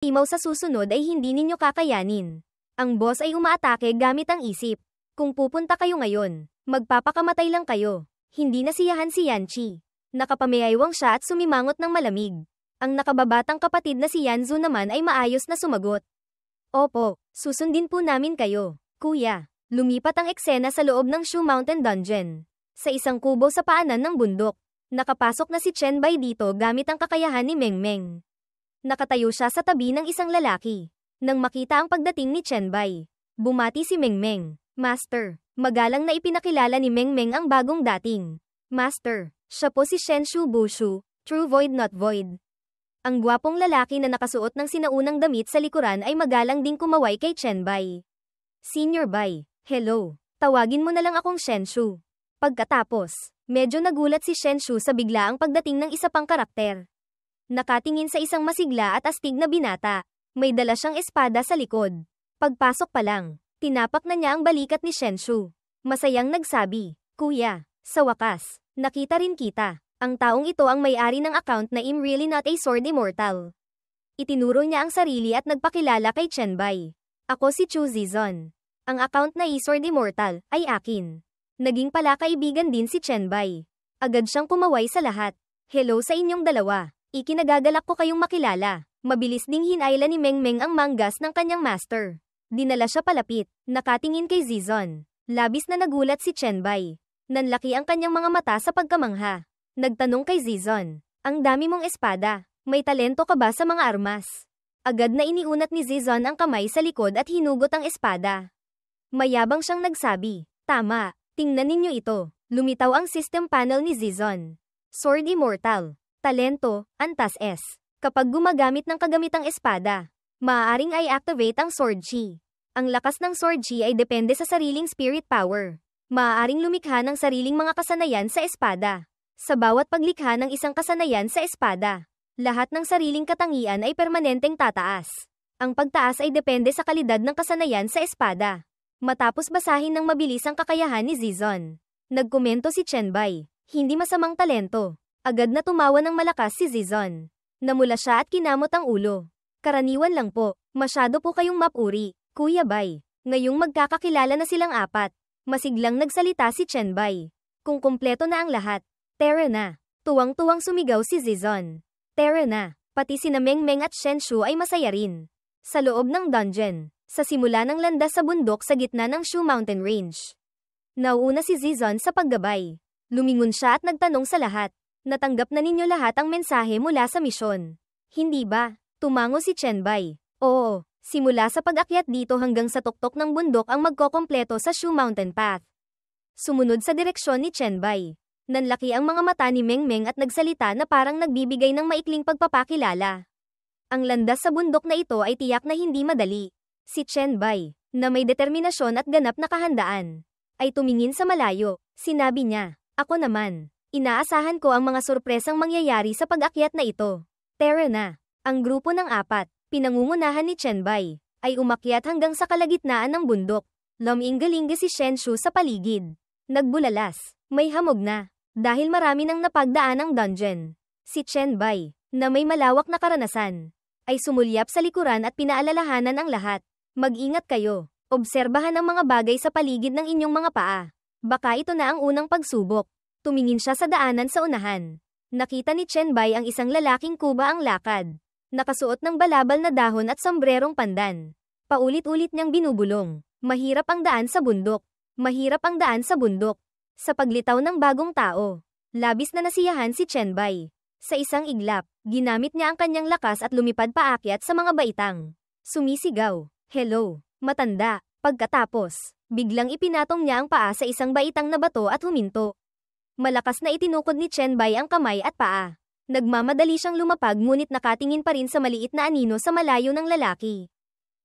Timaw sa susunod ay hindi ninyo kakayanin. Ang boss ay umaatake gamit ang isip. Kung pupunta kayo ngayon, magpapakamatay lang kayo. Hindi nasiyahan si Yanchi. Nakapameaywang siya at sumimangot ng malamig. Ang nakababatang kapatid na si Yanzu naman ay maayos na sumagot. Opo, susundin po namin kayo, kuya. Lumipat ang eksena sa loob ng Shu Mountain Dungeon. Sa isang kubo sa paanan ng bundok, nakapasok na si Chen Bai dito gamit ang kakayahan ni Meng Meng. Nakatayo siya sa tabi ng isang lalaki. Nang makita ang pagdating ni Chen Bai, bumati si Meng Meng. Master, magalang na ipinakilala ni Meng Meng ang bagong dating. Master, siya po si Shen Shu Bushu, True Void Not Void. Ang gwapong lalaki na nakasuot ng sinaunang damit sa likuran ay magalang ding kumaway kay Chen Bai. Senior Bai, hello. Tawagin mo na lang akong Shen Shu. Pagkatapos, medyo nagulat si Shen Shu sa biglaang pagdating ng isa pang karakter. Nakatingin sa isang masigla at astig na binata. May dala siyang espada sa likod. Pagpasok pa lang, tinapak na niya ang balikat ni Shen Shu. Masayang nagsabi, Kuya, sa wakas, nakita rin kita. Ang taong ito ang may-ari ng account na I'm really not a sword immortal. Itinuro niya ang sarili at nagpakilala kay Chen Bai. Ako si Chu Zizon. Ang account na eSword Immortal ay akin. Naging pala kaibigan din si Chen Bai. Agad siyang kumaway sa lahat. Hello sa inyong dalawa. Ikinagagalak ko kayong makilala. Mabilis ding hinayla ni Meng Meng ang manggas ng kanyang master. Dinala siya palapit, nakatingin kay Zizon. Labis na nagulat si Chen Bai. Nanlaki ang kanyang mga mata sa pagkamangha. Nagtanong kay Zizon, ang dami mong espada, may talento ka ba sa mga armas? Agad na iniunat ni Zizon ang kamay sa likod at hinugot ang espada. Mayabang siyang nagsabi, tama, tingnan ninyo ito. Lumitaw ang system panel ni Zizon. Sword Immortal. Talento, Antas S. Kapag gumagamit ng kagamitang espada, maaaring i-activate ang Sword Chi. Ang lakas ng Sword Chi ay depende sa sariling spirit power. Maaaring lumikha ng sariling mga kasanayan sa espada. Sa bawat paglikha ng isang kasanayan sa espada, lahat ng sariling katangian ay permanenteng tataas. Ang pagtaas ay depende sa kalidad ng kasanayan sa espada. Matapos basahin ng mabilis ang kakayahan ni Zizon, nagkomento si Chen Bai, hindi masamang talento. Agad na tumawa ng malakas si Zizon. Namula siya at kinamot ang ulo. Karaniwan lang po, masyado po kayong mapuri, Kuya Bai. Ngayong magkakakilala na silang apat, masiglang nagsalita si Chen Bai. Kung kumpleto na ang lahat, tara na. Tuwang-tuwang sumigaw si Zizon. Tara na. Pati sina Meng Meng at Shen Shu ay masaya rin. Sa loob ng dungeon, sa simula ng landas sa bundok sa gitna ng Shu Mountain Range. Nauuna si Zizon sa paggabay. Lumingon siya at nagtanong sa lahat. Natanggap na ninyo lahat ang mensahe mula sa misyon. Hindi ba? Tumango si Chen Bai. Oo, simula sa pag-akyat dito hanggang sa tuktok ng bundok ang magkokompleto sa Shu Mountain Path. Sumunod sa direksyon ni Chen Bai. Nanlaki ang mga mata ni Meng Meng at nagsalita na parang nagbibigay ng maikling pagpapakilala. Ang landas sa bundok na ito ay tiyak na hindi madali. Si Chen Bai, na may determinasyon at ganap na kahandaan, ay tumingin sa malayo. Sinabi niya, ako naman, inaasahan ko ang mga sorpresang mangyayari sa pag-akyat na ito. Tara na. Ang grupo ng apat, pinangungunahan ni Chen Bai, ay umakyat hanggang sa kalagitnaan ng bundok. Luminggalinga si Shen Shu sa paligid. Nagbulalas, may hamog na. Dahil marami nang napagdaan ang dungeon, si Chen Bai, na may malawak na karanasan, ay sumulyap sa likuran at pinaalalahanan ang lahat. Mag-ingat kayo. Obserbahan ang mga bagay sa paligid ng inyong mga paa. Baka ito na ang unang pagsubok. Tumingin siya sa daanan sa unahan. Nakita ni Chen Bai ang isang lalaking kuba ang lakad. Nakasuot ng balabal na dahon at sombrerong pandan. Paulit-ulit niyang binubulong. Mahirap ang daan sa bundok. Mahirap ang daan sa bundok. Sa paglitaw ng bagong tao, labis na nasiyahan si Chen Bai. Sa isang iglap, ginamit niya ang kanyang lakas at lumipad paakyat sa mga baitang. Sumisigaw, hello, matanda. Pagkatapos, biglang ipinatong niya ang paa sa isang baitang na bato at huminto. Malakas na itinukod ni Chen Bai ang kamay at paa. Nagmamadali siyang lumapag ngunit nakatingin pa rin sa maliit na anino sa malayo ng lalaki.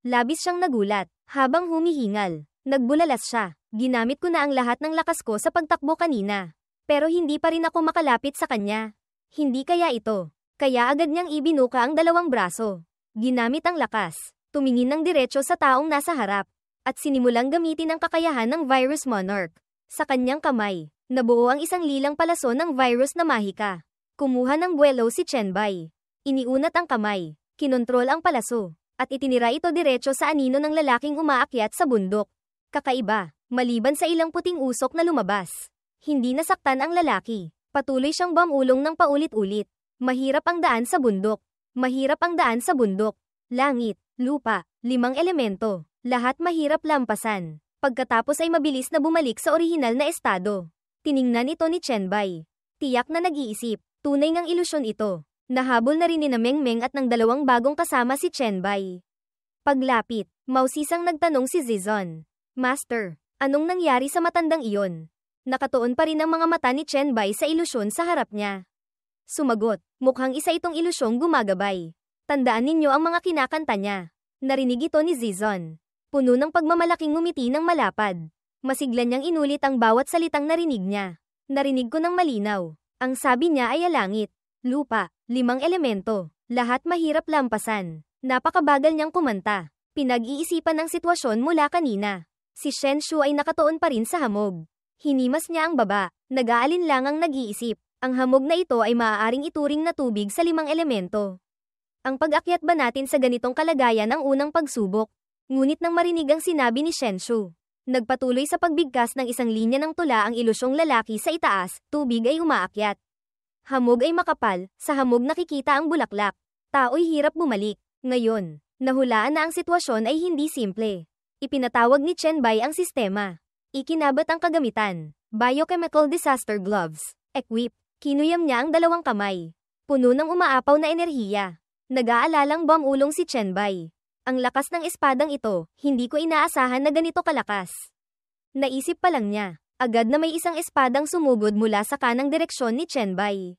Labis siyang nagulat, habang humihingal. Nagbulalas siya. Ginamit ko na ang lahat ng lakas ko sa pagtakbo kanina. Pero hindi pa rin ako makalapit sa kanya. Hindi kaya ito. Kaya agad niyang ibinuka ang dalawang braso. Ginamit ang lakas. Tumingin ng diretso sa taong nasa harap. At sinimulang gamitin ang kakayahan ng Virus Monarch. Sa kanyang kamay, nabuo ang isang lilang palaso ng virus na mahika. Kumuha ng buwelo si Chen Bai. Iniunat ang kamay. Kinontrol ang palaso, at itinira ito diretso sa anino ng lalaking umaakyat sa bundok. Kakaiba, maliban sa ilang puting usok na lumabas. Hindi nasaktan ang lalaki. Patuloy siyang bumulong ng paulit-ulit. Mahirap ang daan sa bundok. Mahirap ang daan sa bundok. Langit, lupa, 5 elemento. Lahat mahirap lampasan. Pagkatapos ay mabilis na bumalik sa orihinal na estado. Tiningnan ito ni Chenbai. Tiyak na nag-iisip. Tunay ngang ilusyon ito. Nahabol na rin ni Mengmeng at ng dalawang bagong kasama si Chenbai. Paglapit, mausisang nagtanong si Zizon. Master, anong nangyari sa matandang iyon? Nakatuon pa rin ang mga mata ni Chenbai sa ilusyon sa harap niya. Sumagot, mukhang isa itong ilusyong gumagabay. Tandaan ninyo ang mga kinakanta niya. Narinig ito ni Zizon. Puno ng pagmamalaking ngumiti ng malapad. Masigla niyang inulit ang bawat salitang narinig niya. Narinig ko ng malinaw. Ang sabi niya ay langit, lupa, 5 elemento. Lahat mahirap lampasan. Napakabagal niyang kumanta. Pinag-iisipan ang sitwasyon mula kanina. Si Shen Shu ay nakatuon pa rin sa hamog. Hinimas niya ang baba. Nag-aalinlangang nag-iisip. Ang hamog na ito ay maaaring ituring na tubig sa 5 elemento. Ang pag-akyat ba natin sa ganitong kalagayan ang unang pagsubok? Ngunit nang marinig ang sinabi ni Shen Shu, nagpatuloy sa pagbigkas ng isang linya ng tula ang ilusyong lalaki sa itaas, tubig ay umaakyat. Hamog ay makapal, sa hamog nakikita ang bulaklak. Tao'y hirap bumalik. Ngayon, nahulaan na ang sitwasyon ay hindi simple. Ipinatawag ni Chenbai ang sistema. Ikinabat ang kagamitan. Biochemical disaster gloves. Equip. Kinuyam niya ang 2 kamay. Puno ng umaapaw na enerhiya. Nag-aalalang bumulong si Chenbai. Ang lakas ng espadang ito, hindi ko inaasahan na ganito kalakas. Naisip pa lang niya. Agad na may isang espadang sumugod mula sa kanang direksyon ni Chenbai.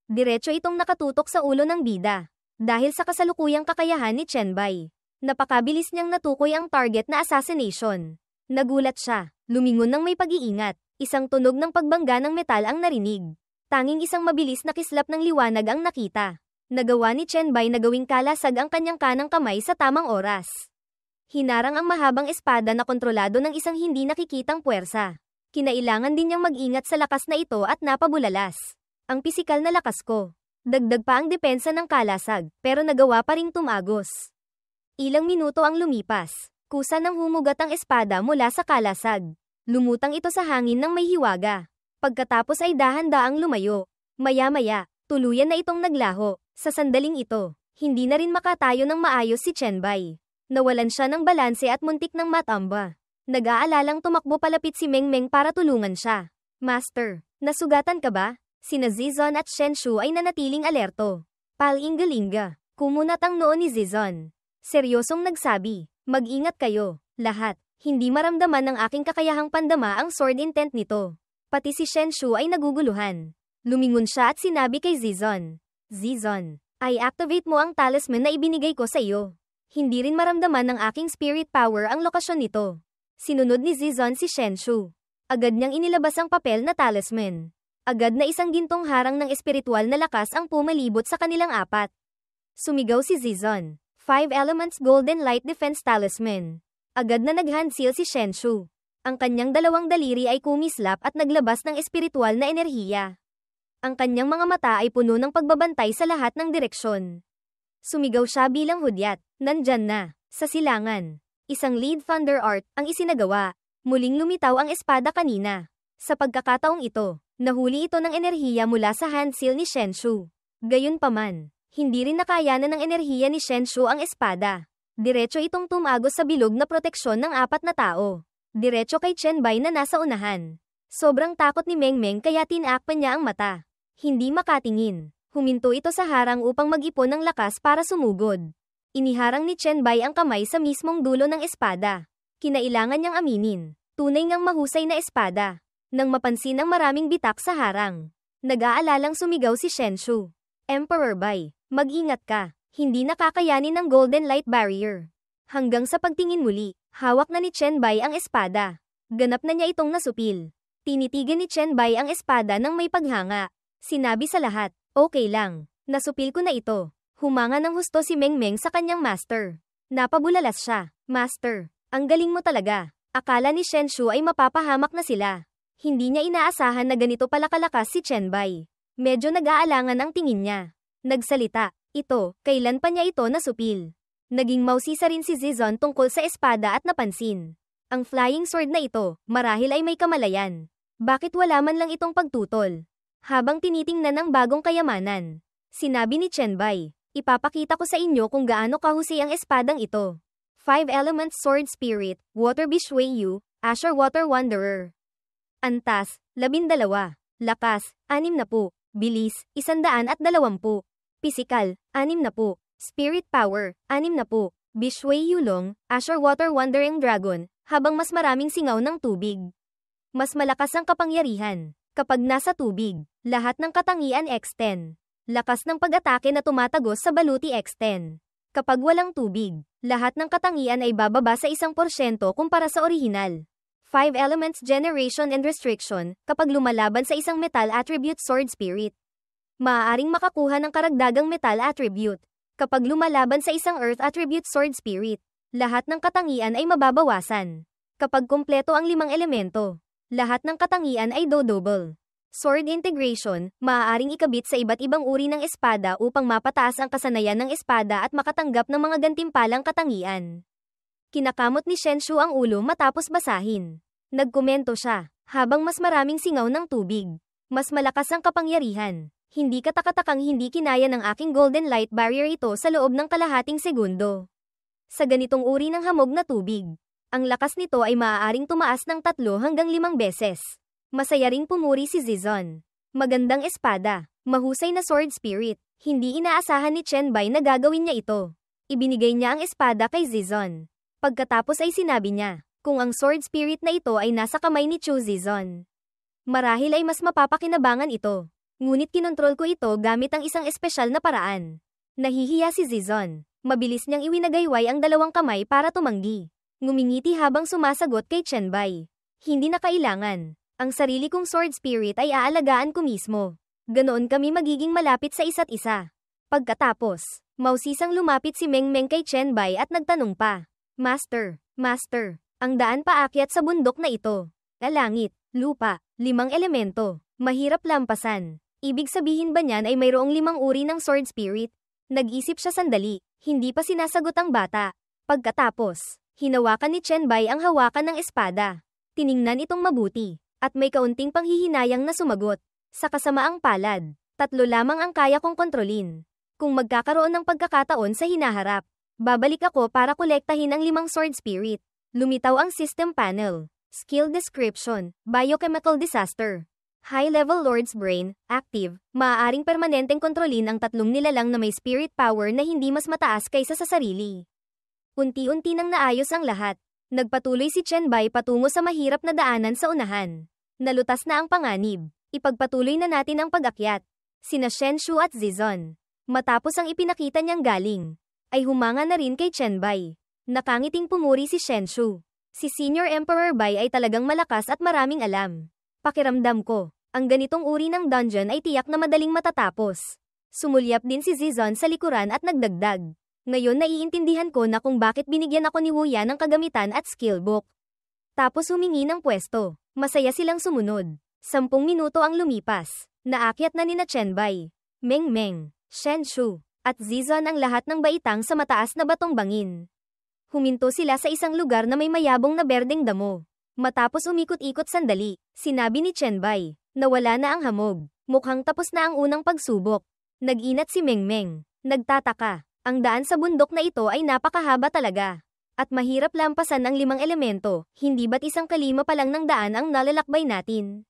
Diretso itong nakatutok sa ulo ng bida. Dahil sa kasalukuyang kakayahan ni Chenbai, napakabilis niyang natukoy ang target na assassination. Nagulat siya. Lumingon ng may pag-iingat. Isang tunog ng pagbangga ng metal ang narinig. Tanging isang mabilis na kislap ng liwanag ang nakita. Nagawa ni Chenbai na gawing kalasag ang kanyang kanang kamay sa tamang oras. Hinarang ang mahabang espada na kontrolado ng isang hindi nakikitang puwersa. Kinailangan din niyang mag-ingat sa lakas na ito at napabulalas. Ang pisikal na lakas ko. Dagdag pa ang depensa ng kalasag, pero nagawa pa ring tumagos. Ilang minuto ang lumipas. Kusa nang humugat ang espada mula sa kalasag. Lumutang ito sa hangin ng may hiwaga. Pagkatapos ay dahan-daang lumayo. Maya-maya, tuluyan na itong naglaho. Sa sandaling ito, hindi na rin makatayo ng maayos si Chenbai. Nawalan siya ng balanse at muntik ng matamba. Nag-aalalang tumakbo palapit si Mengmeng para tulungan siya. Master, nasugatan ka ba? Sina Zizon at Shen Shu ay nanatiling alerto. Palingalinga. Kumunat ang noo ni Zizon. Seryosong nagsabi, mag-ingat kayo, lahat. Hindi maramdaman ng aking kakayahang pandama ang sword intent nito. Pati si Shen Shu ay naguguluhan. Lumingon siya at sinabi kay Zizon. Zizon, i-activate mo ang talisman na ibinigay ko sa iyo. Hindi rin maramdaman ng aking spirit power ang lokasyon nito. Sinunod ni Zizon si Shen Shu. Agad niyang inilabas ang papel na talisman. Agad na isang gintong harang ng espiritual na lakas ang pumalibot sa kanilang apat. Sumigaw si Zizon. 5 Elements Golden Light Defense Talisman. Agad na nag-handseal si Shen Shu. Ang kanyang 2 daliri ay kumislap at naglabas ng espiritual na enerhiya. Ang kanyang mga mata ay puno ng pagbabantay sa lahat ng direksyon. Sumigaw siya bilang hudyat. Nandyan na, sa silangan. Isang lead thunder art ang isinagawa. Muling lumitaw ang espada kanina. Sa pagkakataong ito, nahuli ito ng enerhiya mula sa handseal ni Shen Shu. Gayunpaman, hindi rin nakayanan ng enerhiya ni Shen Shu ang espada. Diretso itong tumagos sa bilog na proteksyon ng 4 na tao. Diretso kay Chenbai na nasa unahan. Sobrang takot ni Mengmeng kaya tinakpan niya ang mata. Hindi makatingin. Huminto ito sa harang upang mag-ipon ng lakas para sumugod. Iniharang ni Chenbai ang kamay sa mismong dulo ng espada. Kinailangan niyang aminin. Tunay ngang mahusay na espada. Nang mapansin ang maraming bitak sa harang, nag-aalalang sumigaw si Shen Shu. Emperor Bai, mag-ingat ka. Hindi nakakayanin ng Golden Light Barrier. Hanggang sa pagtingin muli, hawak na ni Chenbai ang espada. Ganap na niya itong nasupil. Tinitigan ni Chenbai ang espada ng may paghanga. Sinabi sa lahat, okay lang. Nasupil ko na ito. Humanga ng husto si Mengmeng sa kanyang master. Napabulalas siya. Master, ang galing mo talaga. Akala ni Shen Shu ay mapapahamak na sila. Hindi niya inaasahan na ganito pala kalakas si Chenbai. Medyo nag-aalangan ang tingin niya. Nagsalita, Kailan pa niya ito nasupil? Naging mausisa rin si Zizon tungkol sa espada at napansin. Ang flying sword na ito, marahil ay may kamalayan. Bakit wala man lang itong pagtutol? Habang tinitingnan ang bagong kayamanan, sinabi ni Chenbai, ipapakita ko sa inyo kung gaano kahusay ang espadang ito. 5 Elements Sword Spirit, Water Bishui Yu, Asher Water Wanderer. Antas, 12. Lakas, 60. Bilis, 120. Pisikal, 60. Spirit Power, 60. Bishui Yulong, Asher Water Wandering Dragon, habang mas maraming singaw ng tubig. Mas malakas ang kapangyarihan. Kapag nasa tubig, lahat ng katangian X10. Lakas ng pag-atake na tumatagos sa baluti X10. Kapag walang tubig, lahat ng katangian ay bababa sa 1% kumpara sa orihinal. 5 Elements Generation and Restriction, kapag lumalaban sa isang Metal Attribute Sword Spirit. Maaaring makakuha ng karagdagang Metal Attribute. Kapag lumalaban sa isang Earth Attribute Sword Spirit, lahat ng katangian ay mababawasan. Kapag kumpleto ang 5 elemento, lahat ng katangian ay double. Sword Integration, maaaring ikabit sa iba't ibang uri ng espada upang mapataas ang kasanayan ng espada at makatanggap ng mga gantimpalang katangian. Kinakamot ni Shenshu ang ulo matapos basahin. Nagkomento siya, habang mas maraming singaw ng tubig. Mas malakas ang kapangyarihan. Hindi katakatakang hindi kinaya ng aking golden light barrier ito sa loob ng kalahating segundo. Sa ganitong uri ng hamog na tubig, ang lakas nito ay maaaring tumaas ng 3 hanggang 5 beses. Masaya ring pumuri si Zizon. Magandang espada, mahusay na sword spirit. Hindi inaasahan ni Chenbai na gagawin niya ito. Ibinigay niya ang espada kay Zizon. Pagkatapos ay sinabi niya, kung ang sword spirit na ito ay nasa kamay ni Chu Zizon, marahil ay mas mapapakinabangan ito. Ngunit kinontrol ko ito gamit ang isang espesyal na paraan. Nahihiya si Zizon. Mabilis niyang iwinagayway ang 2 kamay para tumanggi. Ngumingiti habang sumasagot kay Chenbai. Hindi na kailangan. Ang sarili kong sword spirit ay aalagaan ko mismo. Ganoon kami magiging malapit sa isa't isa. Pagkatapos, mausisang lumapit si Mengmeng kay Chenbai at nagtanong pa. Master, ang daan paakyat sa bundok na ito. Langit, lupa, 5 elemento. Mahirap lampasan. Ibig sabihin ba niyan ay mayroong 5 uri ng sword spirit? Nag-isip siya sandali. Hindi pa sinasagot ang bata. Pagkatapos, hinawakan ni Chenbai ang hawakan ng espada. Tiningnan itong mabuti. At may kaunting panghihinayang na sumagot. Sa kasamaang palad, 3 lamang ang kaya kong kontrolin. Kung magkakaroon ng pagkakataon sa hinaharap, babalik ako para kolektahin ang 5 sword spirit. Lumitaw ang system panel. Skill description, biochemical disaster. High-level Lord's Brain, active, maaaring permanenteng kontrolin ang 3 nilalang na may spirit power na hindi mas mataas kaysa sa sarili. Unti-unti nang naayos ang lahat. Nagpatuloy si Chenbai patungo sa mahirap na daanan sa unahan. Nalutas na ang panganib. Ipagpatuloy na natin ang pag-akyat. Sina Shenshu at Zizon. Matapos ang ipinakita niyang galing, ay humanga na rin kay Chenbai. Nakangiting pumuri si Shenshu. Si Senior Emperor Bai ay talagang malakas at maraming alam. Pakiramdam ko, ang ganitong uri ng dungeon ay tiyak na madaling matatapos. Sumulyap din si Zizon sa likuran at nagdagdag. Ngayon naiintindihan ko na kung bakit binigyan ako ni Wuya ng kagamitan at skill book. Tapos humingi ng pwesto. Masaya silang sumunod. 10 minuto ang lumipas. Naakyat na nina Chenbai, Mengmeng, Shenshu, at Zizon ang lahat ng baitang sa mataas na batong bangin. Huminto sila sa isang lugar na may mayabong na berdeng damo. Matapos umikot-ikot sandali, sinabi ni Chenbai, nawala na ang hamog. Mukhang tapos na ang unang pagsubok. Nag-inat si Mengmeng. Nagtataka. Ang daan sa bundok na ito ay napakahaba talaga. At mahirap lampasan ang 5 elemento, hindi ba't isang kalima pa lang ng daan ang nalalakbay natin?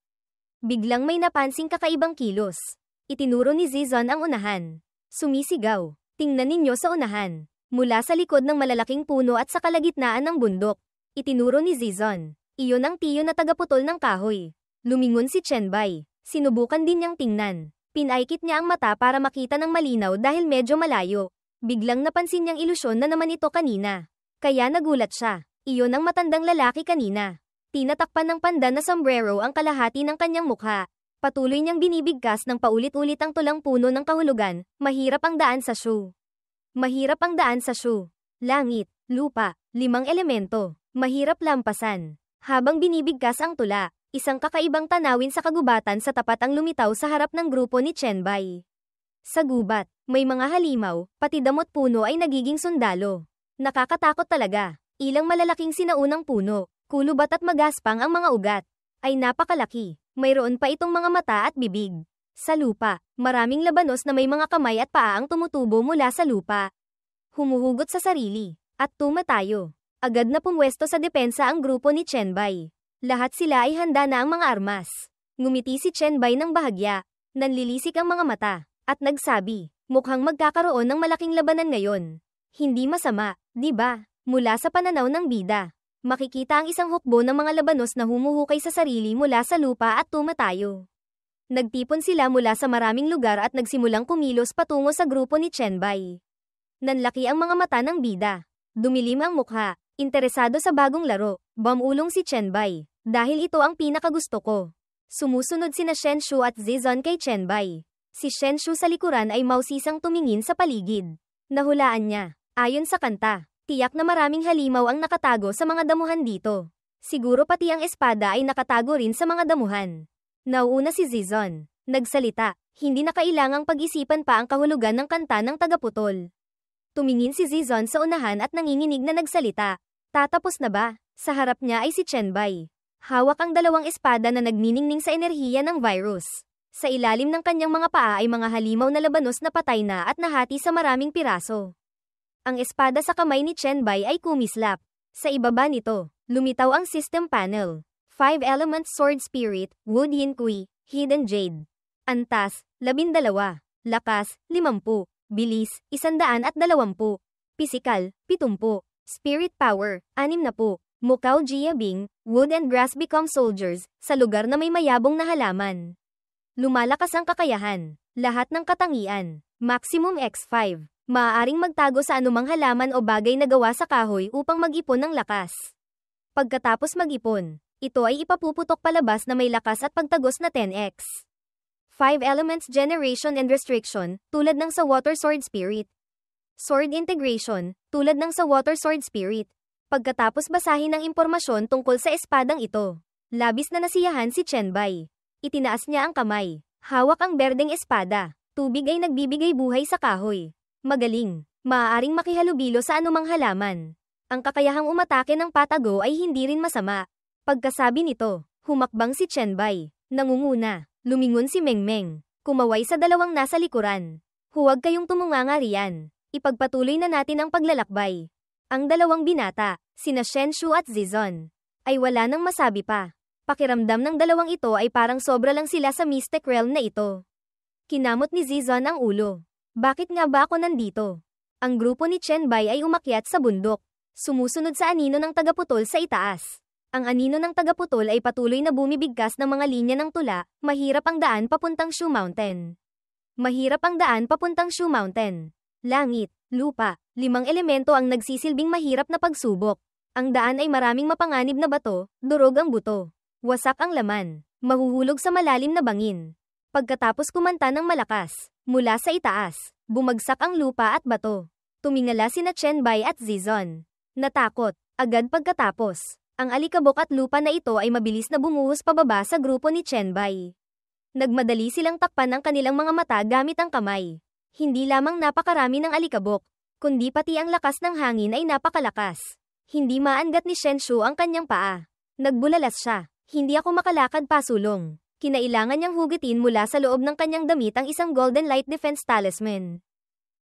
Biglang may napansing kakaibang kilos. Itinuro ni Zizon ang unahan. Sumisigaw. Tingnan ninyo sa unahan. Mula sa likod ng malalaking puno at sa kalagitnaan ng bundok. Itinuro ni Zizon. Iyon ang tiyo na tagaputol ng kahoy. Lumingon si Chenbai. Sinubukan din niyang tingnan. Pinaikit niya ang mata para makita ng malinaw dahil medyo malayo. Biglang napansin niyang ilusyon na naman ito kanina. Kaya nagulat siya. Iyon ang matandang lalaki kanina. Tinatakpan ng pandan na sombrero ang kalahati ng kanyang mukha. Patuloy niyang binibigkas ng paulit-ulit ang tulang puno ng kahulugan. Mahirap ang daan sa Shu. Mahirap ang daan sa Shu. Langit, lupa, 5 elemento. Mahirap lampasan. Habang binibigkas ang tula, isang kakaibang tanawin sa kagubatan sa tapat ang lumitaw sa harap ng grupo ni Chenbai. Sa gubat, may mga halimaw, pati damot puno ay nagiging sundalo. Nakakatakot talaga. Ilang malalaking sinaunang puno, kulubat at magaspang ang mga ugat. Ay napakalaki. Mayroon pa itong mga mata at bibig. Sa lupa, maraming labanos na may mga kamay at paa ang tumutubo mula sa lupa. Humuhugot sa sarili. At tumatayo. Agad na pumwesto sa depensa ang grupo ni Chenbai. Lahat sila ay handa na ang mga armas. Ngumiti si Chenbai ng bahagya. Nanlilisik ang mga mata. At nagsabi, mukhang magkakaroon ng malaking labanan ngayon. Hindi masama, di ba? Mula sa pananaw ng bida, makikita ang isang hukbo ng mga labanos na humuhukay sa sarili mula sa lupa at tumatayo. Nagtipon sila mula sa maraming lugar at nagsimulang kumilos patungo sa grupo ni Chenbai. Nanlaki ang mga mata ng bida. Dumilim ang mukha, interesado sa bagong laro, bumulong si Chenbai. Dahil ito ang pinakagusto ko. Sumusunod sina Shenshu at Zizon kay Chenbai. Si Shenshu sa likuran ay mausisang tumingin sa paligid. Nahulaan niya. Ayon sa kanta, tiyak na maraming halimaw ang nakatago sa mga damuhan dito. Siguro pati ang espada ay nakatago rin sa mga damuhan. Nauuna si Zizon. Nagsalita, hindi na kailangang pag-isipan pa ang kahulugan ng kanta ng tagaputol. Tumingin si Zizon sa unahan at nanginginig na nagsalita. Tatapos na ba? Sa harap niya ay si Chenbai. Hawak ang dalawang espada na nagniningning sa enerhiya ng virus. Sa ilalim ng kanyang mga paa ay mga halimaw na labanos na patay na at nahati sa maraming piraso. Ang espada sa kamay ni Chenbai ay kumislap. Sa ibaba nito, lumitaw ang system panel. 5 Elements Sword Spirit, Wood Yin Kui, Hidden Jade. Antas, 12. Lakas, 50. Bilis, 120. Pisikal, 70. Spirit Power, 60. Mukau Jia Bing, Wood and Grass Become Soldiers, sa lugar na may mayabong na halaman. Lumalakas ang kakayahan. Lahat ng katangian. Maximum X5. Maaaring magtago sa anumang halaman o bagay na gawa sa kahoy upang mag-ipon ng lakas. Pagkatapos mag-ipon, ito ay ipapuputok palabas na may lakas at pagtagos na 10x. 5 Elements Generation and Restriction, tulad ng sa Water Sword Spirit. Sword Integration, tulad ng sa Water Sword Spirit. Pagkatapos basahin ang impormasyon tungkol sa espadang ito, labis na nasiyahan si Chenbai. Itinaas niya ang kamay. Hawak ang berdeng espada. Tubig ay nagbibigay buhay sa kahoy. Magaling. Maaaring makihalubilo sa anumang halaman. Ang kakayahang umatake ng patago ay hindi rin masama. Pagkasabi nito, humakbang si Chenbai. Nangunguna. Lumingon si Mengmeng. Kumaway sa dalawang nasa likuran. Huwag kayong tumunganga riyan. Ipagpatuloy na natin ang paglalakbay. Ang dalawang binata, sina Shenshu at Zizon, ay wala nang masabi pa. Pakiramdam ng dalawang ito ay parang sobra lang sila sa mystic realm na ito. Kinamot ni Zizon ang ulo. Bakit nga ba ako nandito? Ang grupo ni Chenbai ay umakyat sa bundok. Sumusunod sa anino ng tagaputol sa itaas. Ang anino ng tagaputol ay patuloy na bumibigkas ng mga linya ng tula. Mahirap ang daan papuntang Shu Mountain. Mahirap ang daan papuntang Shu Mountain. Langit, lupa, 5 elemento ang nagsisilbing mahirap na pagsubok. Ang daan ay maraming mapanganib na bato, durog ang buto. Wasak ang laman, mahuhulog sa malalim na bangin. Pagkatapos kumanta ng malakas, mula sa itaas, bumagsak ang lupa at bato. Tumingala sina Chenbai at Zizon. Natakot, agad pagkatapos. Ang alikabok at lupa na ito ay mabilis na bumuhos pababa sa grupo ni Chenbai. Nagmadali silang takpan ang kanilang mga mata gamit ang kamay. Hindi lamang napakarami ng alikabok, kundi pati ang lakas ng hangin ay napakalakas. Hindi maangat ni Shenshu ang kanyang paa. Nagbulalas siya. Hindi ako makalakad pasulong. Kinailangan niyang hugutin mula sa loob ng kanyang damit ang isang Golden Light Defense Talisman.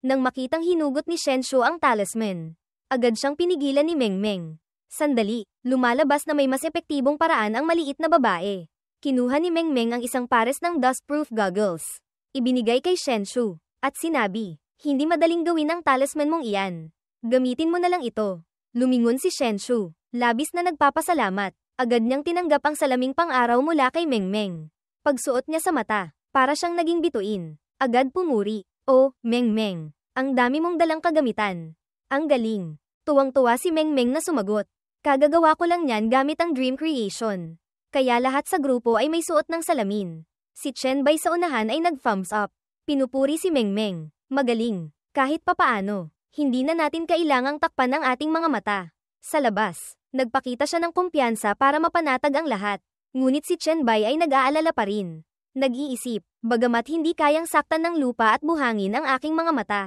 Nang makitang hinugot ni Shenshu ang talisman, agad siyang pinigilan ni Mengmeng. Sandali, lumalabas na may mas epektibong paraan ang maliit na babae. Kinuha ni Mengmeng ang isang pares ng dustproof goggles. Ibinigay kay Shenshu, at sinabi, hindi madaling gawin ang talisman mong iyan. Gamitin mo na lang ito. Lumingon si Shenshu, labis na nagpapasalamat. Agad niyang tinanggap ang salaming pang-araw mula kay Mengmeng. Pagsuot niya sa mata, para siyang naging bituin. Agad pumuri, "Oh, Mengmeng, ang dami mong dalang kagamitan. Ang galing." Tuwang-tuwa si Mengmeng na sumagot. "Kagagawa ko lang niyan gamit ang Dream Creation." Kaya lahat sa grupo ay may suot ng salamin. Si Chenbai sa unahan ay nag-thumbs up. Pinupuri si Mengmeng. "Magaling. Kahit papaano, hindi na natin kailangang takpan ang ating mga mata." Sa labas, nagpakita siya ng kumpiyansa para mapanatag ang lahat. Ngunit si Chenbai ay nag-aalala pa rin. Nag-iisip, bagamat hindi kayang saktan ng lupa at buhangin ang aking mga mata.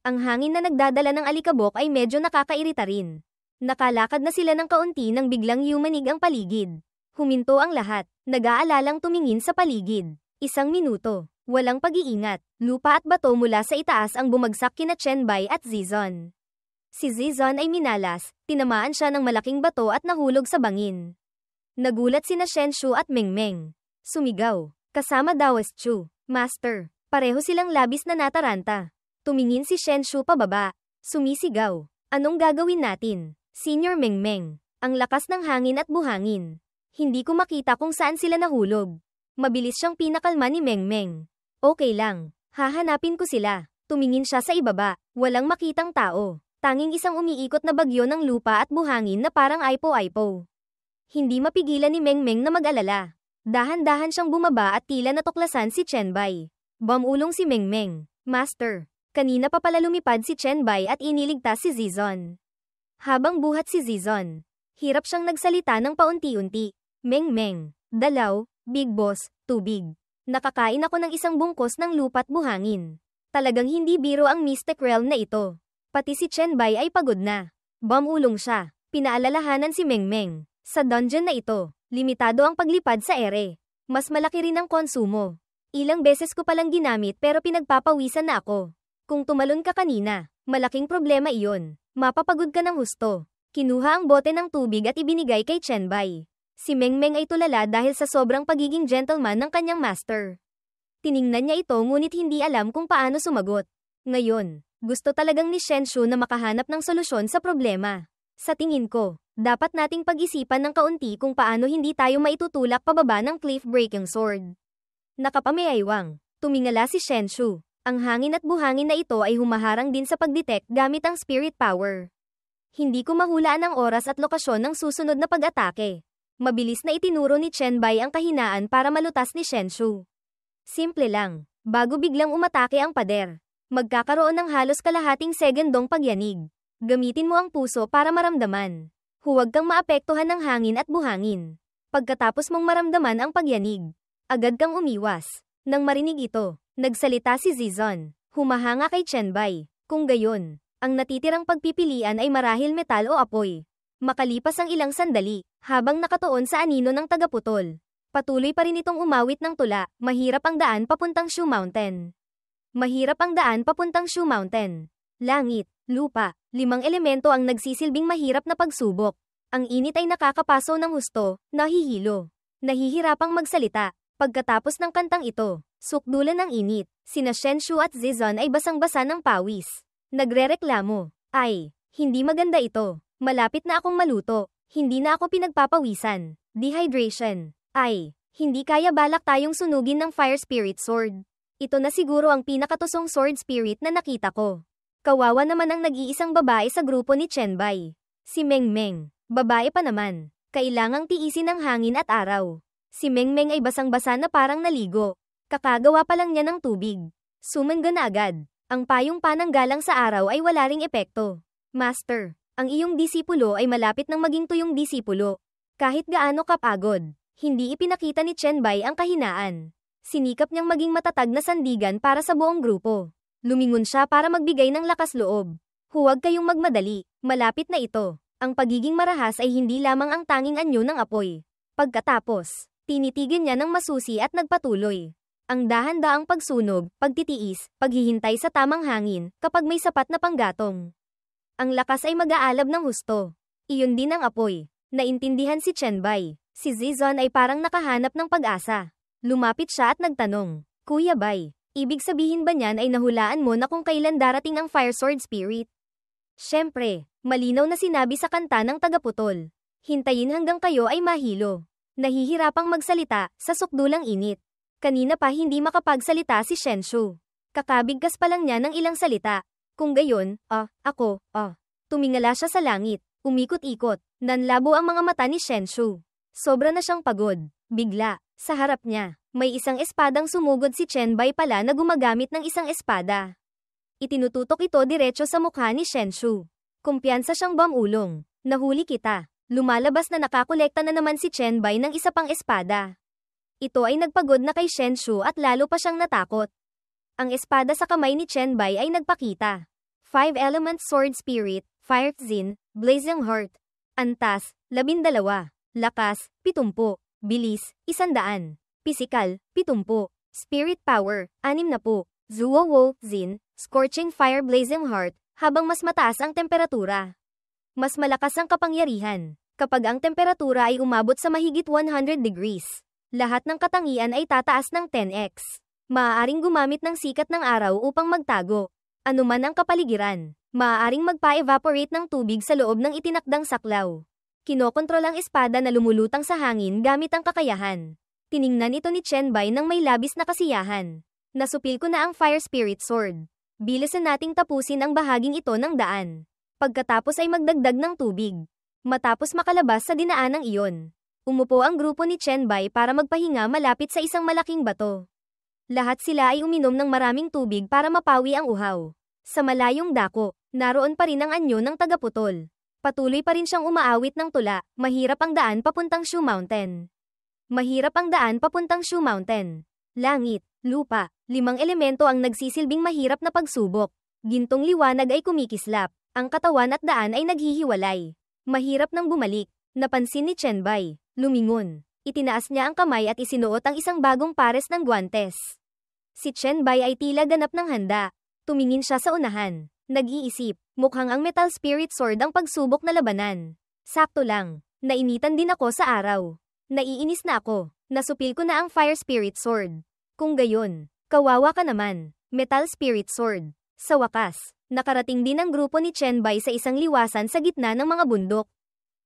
Ang hangin na nagdadala ng alikabok ay medyo nakakairita rin. Nakalakad na sila ng kaunti nang biglang yumanig ang paligid. Huminto ang lahat, nag-aalalang tumingin sa paligid. 1 minuto, walang pag-iingat, lupa at bato mula sa itaas ang bumagsak kina Chenbai at Zizon. Si Zizon ay minalas, tinamaan siya ng malaking bato at nahulog sa bangin. Nagulat sina Shenshu at Mengmeng. Sumigaw, kasama Daos Chu, Master. Pareho silang labis na nataranta. Tumingin si Shenshu pababa. Sumisigaw, anong gagawin natin? Senior Mengmeng, ang lakas ng hangin at buhangin. Hindi ko makita kung saan sila nahulog. Mabilis siyang pinakalma ni Mengmeng. Okay lang, hahanapin ko sila. Tumingin siya sa ibaba, walang makitang tao. Tanging isang umiikot na bagyo ng lupa at buhangin na parang aipo-aipo. Hindi mapigilan ni Mengmeng na mag-alala. Dahan-dahan siyang bumaba at tila natuklasan si Chenbai. Bumulong si Mengmeng. Master, kanina pa pala lumipad si Chenbai at iniligtas si Zizon. Habang buhat si Zizon, hirap siyang nagsalita ng paunti-unti. Mengmeng, dalaw, big boss, tubig. Nakakain ako ng isang bungkos ng lupa't buhangin. Talagang hindi biro ang Mystic Realm na ito. Pati si Chenbai ay pagod na. Bumulong siya. Pinaalalahanan si Mengmeng. Sa dungeon na ito, limitado ang paglipad sa ere. Mas malaki rin ang konsumo. Ilang beses ko palang ginamit pero pinagpapawisan na ako. Kung tumalon ka kanina, malaking problema iyon. Mapapagod ka ng husto. Kinuha ang bote ng tubig at ibinigay kay Chenbai. Si Mengmeng ay tulala dahil sa sobrang pagiging gentleman ng kanyang master. Tiningnan niya ito ngunit hindi alam kung paano sumagot. Ngayon, gusto talagang ni Shenshu na makahanap ng solusyon sa problema. Sa tingin ko, dapat nating pag-isipan ng kaunti kung paano hindi tayo maitutulak pababa ng cliff-breaking sword. Nakapameaywang, tumingala si Shenshu. Ang hangin at buhangin na ito ay humaharang din sa pag-detect gamit ang spirit power. Hindi ko mahulaan ang oras at lokasyon ng susunod na pag-atake. Mabilis na itinuro ni Chenbai ang kahinaan para malutas ni Shenshu. Simple lang, bago biglang umatake ang pader. Magkakaroon ng halos kalahating segundong pagyanig. Gamitin mo ang puso para maramdaman. Huwag kang maapektuhan ng hangin at buhangin. Pagkatapos mong maramdaman ang pagyanig, agad kang umiwas. Nang marinig ito, nagsalita si Zizon. Humahanga kay Chenbai. Kung gayon, ang natitirang pagpipilian ay marahil metal o apoy. Makalipas ang ilang sandali, habang nakatuon sa anino ng tagaputol, patuloy pa rin itong umawit ng tula. Mahirap ang daan papuntang Shu Mountain. Mahirap ang daan papuntang Shu Mountain. Langit, lupa, 5 elemento ang nagsisilbing mahirap na pagsubok. Ang init ay nakakapaso ng husto, nahihilo. Nahihirapang magsalita. Pagkatapos ng kantang ito, sukdulan ng init, sina Shenshu at Zizon ay basang-basa ng pawis. Nagrereklamo. Ay, hindi maganda ito. Malapit na akong maluto. Hindi na ako pinagpapawisan. Dehydration. Ay, hindi kaya balak tayong sunugin ng Fire Spirit Sword. Ito na siguro ang pinakatusong sword spirit na nakita ko. Kawawa naman ang nag-iisang babae sa grupo ni Chenbai. Si Mengmeng. Babae pa naman. Kailangang tiisin ng hangin at araw. Si Mengmeng ay basang-basa na parang naligo. Kakagawa pa lang niya ng tubig. Sumangga na agad. Ang payong pananggalang sa araw ay wala ring epekto. Master, ang iyong disipulo ay malapit ng maging tuyong disipulo. Kahit gaano kapagod, hindi ipinakita ni Chenbai ang kahinaan. Sinikap niyang maging matatag na sandigan para sa buong grupo. Lumingon siya para magbigay ng lakas loob. Huwag kayong magmadali, malapit na ito. Ang pagiging marahas ay hindi lamang ang tanging anyo ng apoy. Pagkatapos, tinitigan niya ng masusi at nagpatuloy. Ang dahan-daang pagsunog, pagtitiis, paghihintay sa tamang hangin, kapag may sapat na panggatong. Ang lakas ay mag-aalab ng husto. Iyon din ang apoy. Naintindihan si Chenbai. Si Zizon ay parang nakahanap ng pag-asa. Lumapit siya at nagtanong, Kuya Bai, ibig sabihin ba niyan ay nahulaan mo na kung kailan darating ang Fire Sword Spirit? Siyempre, malinaw na sinabi sa kanta ng tagaputol. Hintayin hanggang kayo ay mahilo. Nahihirapang magsalita sa sukdulang init. Kanina pa hindi makapagsalita si Shenshu. Kakabigkas pa lang niya ng ilang salita. Kung gayon, ako. Tumingala siya sa langit, umikot-ikot, nanlabo ang mga mata ni Shenshu. Sobra na siyang pagod. Bigla, sa harap niya, may isang espadang sumugod si Chenbai pala na gumagamit ng isang espada. Itinututok ito diretso sa mukha ni Shenshu. Kumpiyansa siyang bumulong. Nahuli kita. Lumalabas na nakakolekta na naman si Chenbai ng isa pang espada. Ito ay nagpagod na kay Shen Shu at lalo pa siyang natakot. Ang espada sa kamay ni Chen Bai ay nagpakita. 5-element sword spirit, Fire Xin, Blazing Heart. Antas, 12. Lakas, 70. Bilis, 100. Pisikal, 70. Spirit power, 60. Zuo Wo Xin, Scorching Fire Blazing Heart, habang mas mataas ang temperatura. Mas malakas ang kapangyarihan. Kapag ang temperatura ay umabot sa mahigit 100 degrees, lahat ng katangian ay tataas ng 10x. Maaaring gumamit ng sikat ng araw upang magtago. Anuman ang kapaligiran, maaaring magpa-evaporate ng tubig sa loob ng itinakdang saklaw. Kinokontrol ang espada na lumulutang sa hangin gamit ang kakayahan. Tiningnan ito ni Chen Bai nang may labis na kasiyahan. Nasupil ko na ang Fire Spirit Sword. Bilisan nating tapusin ang bahaging ito ng daan. Pagkatapos ay magdagdag ng tubig. Matapos makalabas sa dinaanang iyon, umupo ang grupo ni Chen Bai para magpahinga malapit sa isang malaking bato. Lahat sila ay uminom ng maraming tubig para mapawi ang uhaw. Sa malayong dako, naroon pa rin ang anyo ng tagaputol. Patuloy pa rin siyang umaawit ng tula. Mahirap ang daan papuntang Shu Mountain. Mahirap ang daan papuntang Shu Mountain. Langit, lupa, 5 elemento ang nagsisilbing mahirap na pagsubok. Gintong liwanag ay kumikislap. Ang katawan at daan ay naghihiwalay. Mahirap nang bumalik. Napansin ni Chen Bai. Lumingon. Itinaas niya ang kamay at isinuot ang isang bagong pares ng guwantes. Si Chen Bai ay tila ganap ng handa. Tumingin siya sa unahan. Nag-iisip. Mukhang ang Metal Spirit Sword ang pagsubok na labanan. Sakto lang. Nainitan din ako sa araw. Naiinis na ako. Nasupil ko na ang Fire Spirit Sword. Kung gayon, kawawa ka naman. Metal Spirit Sword. Sa wakas, nakarating din ang grupo ni Chen Bai sa isang liwasan sa gitna ng mga bundok.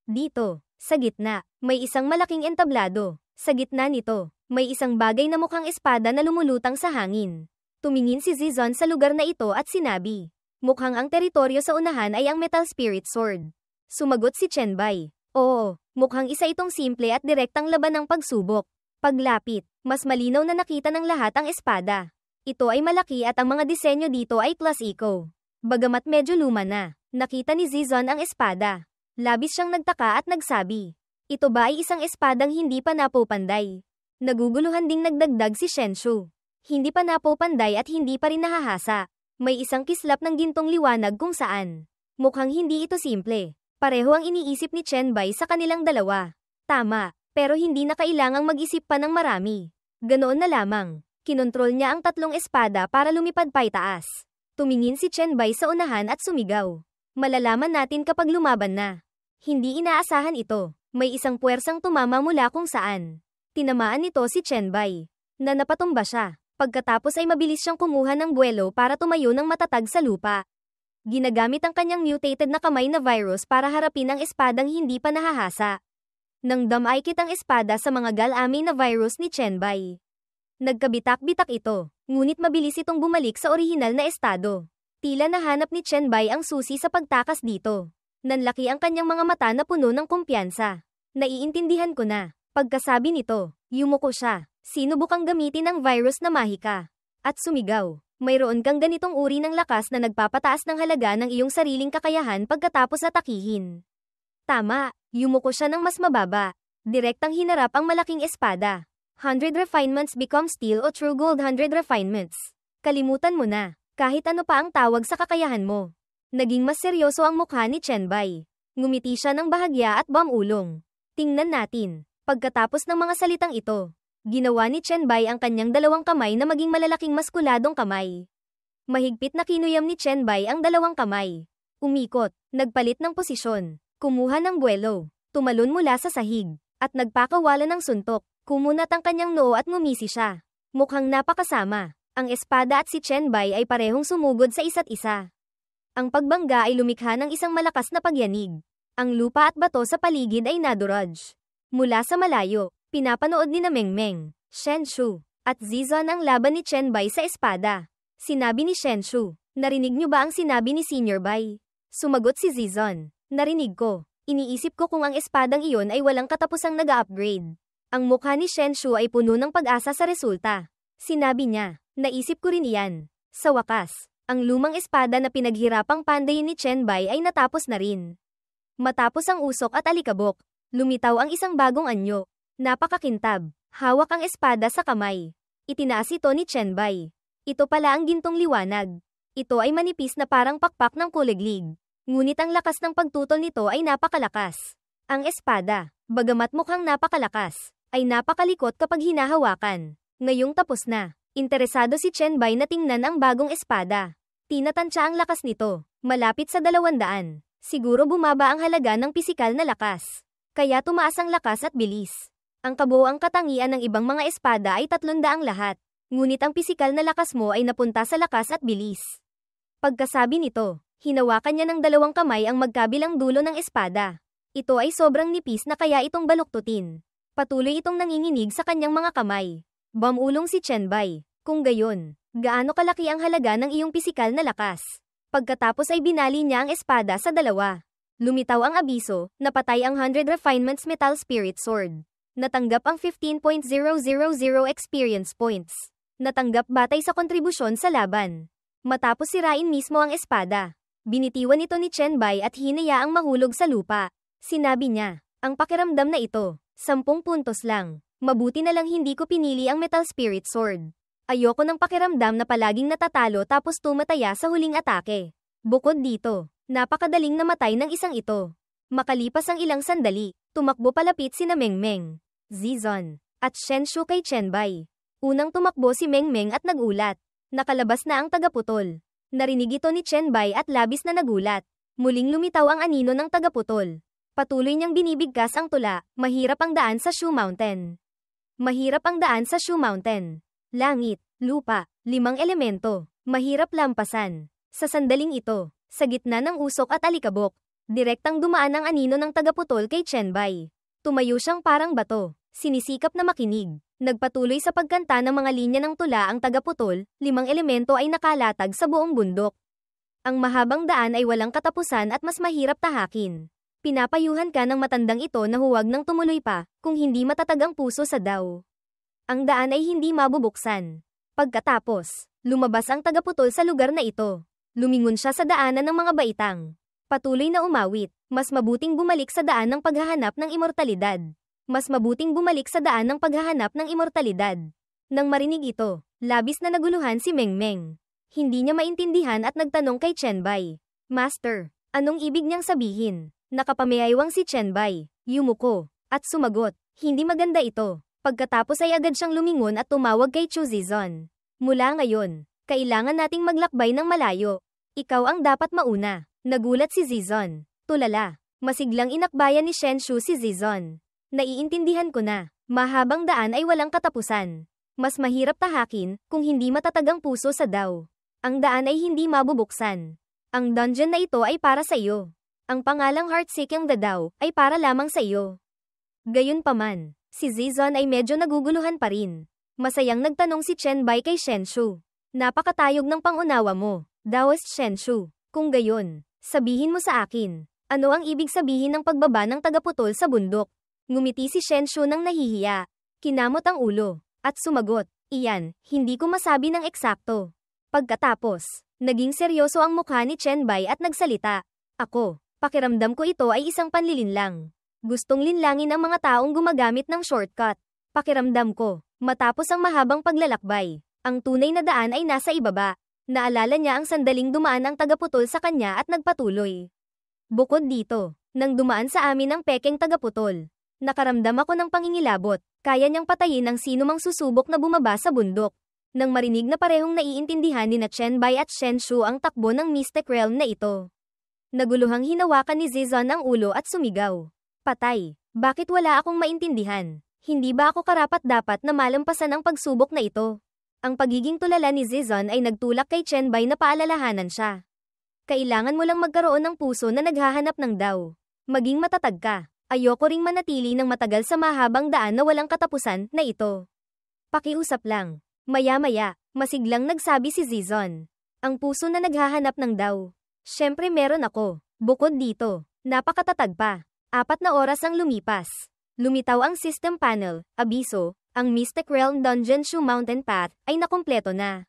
Dito, sa gitna, may isang malaking entablado. Sa gitna nito, may isang bagay na mukhang espada na lumulutang sa hangin. Tumingin si Zizon sa lugar na ito at sinabi, mukhang ang teritoryo sa unahan ay ang Metal Spirit Sword. Sumagot si Chen Bai, oo, mukhang isa itong simple at direktang laban ng pagsubok. Paglapit, mas malinaw na nakita ng lahat ang espada. Ito ay malaki at ang mga disenyo dito ay Class Eco. Bagamat medyo luma na, nakita ni Zizon ang espada. Labis siyang nagtaka at nagsabi, ito ba ay isang espadang hindi pa napopanday? Naguguluhan ding nagdagdag si Shen Shu. Hindi pa napopanday at hindi pa rin nahahasa. May isang kislap ng gintong liwanag kung saan. Mukhang hindi ito simple. Pareho ang iniisip ni Chen Bai sa kanilang dalawa. Tama, pero hindi na kailangang mag-isip pa ng marami. Ganoon na lamang. Kinontrol niya ang 3 espada para lumipad paitaas. Tumingin si Chen Bai sa unahan at sumigaw. Malalaman natin kapag lumaban na. Hindi inaasahan ito. May isang puwersang tumama mula kung saan. Tinamaan nito si Chen Bai. Na napatumba siya. Pagkatapos ay mabilis siyang kumuha ng buwelo para tumayo ng matatag sa lupa. Ginagamit ang kanyang mutated na kamay na virus para harapin ang espadang hindi pa nahahasa. Nang damaykit ang espada sa mga galami na virus ni Chen Bai. Nagkabitak-bitak ito, ngunit mabilis itong bumalik sa orihinal na estado. Tila nahanap ni Chen Bai ang susi sa pagtakas dito. Nanlaki ang kanyang mga mata na puno ng kumpiyansa. Naiintindihan ko na. Pagkasabi nito, yumuko siya. Sinubukang gamitin ang virus na mahika. At sumigaw, mayroon kang ganitong uri ng lakas na nagpapataas ng halaga ng iyong sariling kakayahan pagkatapos atakihin. Tama, yumuko siya ng mas mababa. Direktang hinarap ang malaking espada. 100 refinements become steel o true gold 100 refinements. Kalimutan mo na, kahit ano pa ang tawag sa kakayahan mo. Naging mas seryoso ang mukha ni Chen Bai. Ngumiti siya ng bahagya at bamulong. Tingnan natin. Pagkatapos ng mga salitang ito, ginawa ni Chen Bai ang kanyang 2 kamay na maging malalaking maskuladong kamay. Mahigpit na kinuyam ni Chen Bai ang 2 kamay. Umikot, nagpalit ng posisyon, kumuha ng buwelo, tumalon mula sa sahig, at nagpakawala ng suntok. Kumunat ang kanyang noo at ngumisi siya. Mukhang napakasama. Ang espada at si Chen Bai ay parehong sumugod sa isa't isa. Ang pagbangga ay lumikha ng isang malakas na pagyanig. Ang lupa at bato sa paligid ay naduraj. Mula sa malayo, pinapanood ni na Mengmeng, Shen Shu, at Zizon ang laban ni Chen Bai sa espada. Sinabi ni Shen Shu, narinig niyo ba ang sinabi ni Senior Bai? Sumagot si Zizon, narinig ko. Iniisip ko kung ang espadang iyon ay walang katapusang nag-upgrade. Ang mukha ni Shen Shu ay puno ng pag-asa sa resulta. Sinabi niya, naisip ko rin iyan. Sa wakas, ang lumang espada na pinaghirapang pandayin ni Chen Bai ay natapos na rin. Matapos ang usok at alikabok, lumitaw ang isang bagong anyo. Napakakintab. Hawak ang espada sa kamay. Itinaas ito ni Chenbai. Ito pala ang gintong liwanag. Ito ay manipis na parang pakpak ng kuliglig. Ngunit ang lakas ng pagtutol nito ay napakalakas. Ang espada, bagamat mukhang napakalakas, ay napakalikot kapag hinahawakan. Ngayong tapos na, interesado si Chenbai na tingnan ang bagong espada. Tinatansya ang lakas nito, malapit sa 200. Siguro bumaba ang halaga ng pisikal na lakas. Kaya tumaas ang lakas at bilis. Ang kabuoang katangian ng ibang mga espada ay 300 lahat. Ngunit ang pisikal na lakas mo ay napunta sa lakas at bilis. Pagkasabi nito, hinawakan niya ng 2 kamay ang magkabilang dulo ng espada. Ito ay sobrang nipis na kaya itong baluktutin. Patuloy itong nanginginig sa kanyang mga kamay. Bumulong si Chenbai. Kung gayon, gaano kalaki ang halaga ng iyong pisikal na lakas? Pagkatapos ay binali niya ang espada sa 2. Lumitaw ang abiso, napatay ang 100 Refinements Metal Spirit Sword. Natanggap ang 15.000 experience points. Natanggap batay sa kontribusyon sa laban. Matapos sirain mismo ang espada, binitiwan ito ni Chenbai at hinayaang mahulog sa lupa. Sinabi niya, ang pakiramdam na ito, 10 puntos lang. Mabuti na lang hindi ko pinili ang Metal Spirit Sword. Ayoko ng pakiramdam na palaging natatalo tapos tumataya sa huling atake. Bukod dito, napakadaling namatay ng isang ito. Makalipas ang ilang sandali, tumakbo palapit sina Mengmeng, Zizon, at Shenshu kay Chenbai. Unang tumakbo si Mengmeng at nagulat. Nakalabas na ang tagaputol. Narinig ito ni Chenbai at labis na nagulat. Muling lumitaw ang anino ng tagaputol. Patuloy niyang binibigkas ang tula, mahirap ang daan sa Shu Mountain. Mahirap ang daan sa Shu Mountain. Langit, lupa, 5 elemento. Mahirap lampasan. Sa sandaling ito, sa gitna ng usok at alikabok, direktang dumaan ang anino ng tagaputol kay Chenbai. Tumayo siyang parang bato, sinisikap na makinig. Nagpatuloy sa pagkanta ng mga linya ng tula ang tagaputol, 5 elemento ay nakalatag sa buong bundok. Ang mahabang daan ay walang katapusan at mas mahirap tahakin. Pinapayuhan ka ng matandang ito na huwag nang tumuloy pa, kung hindi matatag ang puso sa daw. Ang daan ay hindi mabubuksan. Pagkatapos, lumabas ang tagaputol sa lugar na ito. Lumingon siya sa daanan ng mga baitang. Patuloy na umawit, mas mabuting bumalik sa daan ng paghahanap ng immortalidad. Mas mabuting bumalik sa daan ng paghahanap ng immortalidad. Nang marinig ito, labis na naguluhan si Mengmeng. Hindi niya maintindihan at nagtanong kay Chenbai. Master, anong ibig niyang sabihin? Nakapamayaiwang si Chenbai, yumuko, at sumagot, hindi maganda ito. Pagkatapos ay agad siyang lumingon at tumawag kay Chu Zizon. Mula ngayon, kailangan nating maglakbay ng malayo. Ikaw ang dapat mauna. Nagulat si Zizon. Tulala. Masiglang inakbayan ni Shenshu si Zizon. Naiintindihan ko na. Mahabang daan ay walang katapusan. Mas mahirap tahakin kung hindi matatag ang puso sa daw. Ang daan ay hindi mabubuksan. Ang dungeon na ito ay para sa iyo. Ang pangalang Heartseeking the Daw ay para lamang sa iyo. Gayunpaman, si Zizon ay medyo naguguluhan pa rin. Masayang nagtanong si Chenbai kay Shenshu. Napakatayog ng pangunawa mo, Daoist Shenshu. Kung gayon, sabihin mo sa akin, ano ang ibig sabihin ng pagbaba ng tagaputol sa bundok? Ngumiti si Shenshu nang nahihiya. Kinamot ang ulo, at sumagot, iyan, hindi ko masabi ng eksakto. Pagkatapos, naging seryoso ang mukha ni Chenbai at nagsalita. Ako, pakiramdam ko ito ay isang panlilinlang. Gustong linlangin ang mga taong gumagamit ng shortcut. Pakiramdam ko, matapos ang mahabang paglalakbay, ang tunay na daan ay nasa ibaba. Naalala niya ang sandaling dumaan ang tagaputol sa kanya at nagpatuloy. Bukod dito, nang dumaan sa amin ang pekeng tagaputol, nakaramdam ako ng pangingilabot, kaya niyang patayin ang sinumang susubok na bumaba sa bundok. Nang marinig na parehong naiintindihan ni na Chenbai at Shenshu ang takbo ng Mystic Realm na ito. Naguluhang hinawakan ni Zizon ang ulo at sumigaw. Patay, bakit wala akong maintindihan? Hindi ba ako karapat-dapat na malampasan ang pagsubok na ito? Ang pagiging tulala ni Zizon ay nagtulak kay Chenbai na paalalahanan siya. Kailangan mo lang magkaroon ng puso na naghahanap ng daw. Maging matatag ka. Ayoko ring manatili ng matagal sa mahabang daan na walang katapusan na ito. Pakiusap lang. Maya-maya, masiglang nagsabi si Zizon. Ang puso na naghahanap ng daw. Siyempre meron ako. Bukod dito, napakatatag pa. 4 na oras ang lumipas. Lumitaw ang system panel, abiso, ang Mystic Realm Dungeon Shu Mountain Path ay nakumpleto na.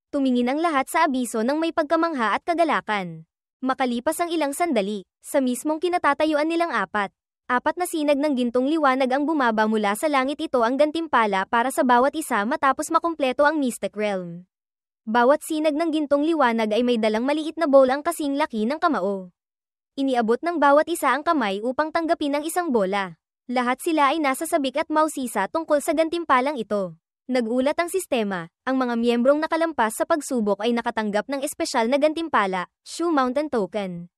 Tumingin ang lahat sa abiso ng may pagkamangha at kagalakan. Makalipas ang ilang sandali, sa mismong kinatatayuan nilang 4, 4 na sinag ng gintong liwanag ang bumaba mula sa langit. Ito ang gantimpala para sa bawat isa matapos makumpleto ang Mystic Realm. Bawat sinag ng gintong liwanag ay may dalang maliit na bowl ang kasing laki ng kamao. Iniabot ng bawat isa ang kamay upang tanggapin ang isang bola. Lahat sila ay nasa sabik at mausisa tungkol sa gantimpalang ito. Nagulat ang sistema, ang mga miyembrong nakalampas sa pagsubok ay nakatanggap ng espesyal na gantimpala, Shoe Mountain Token.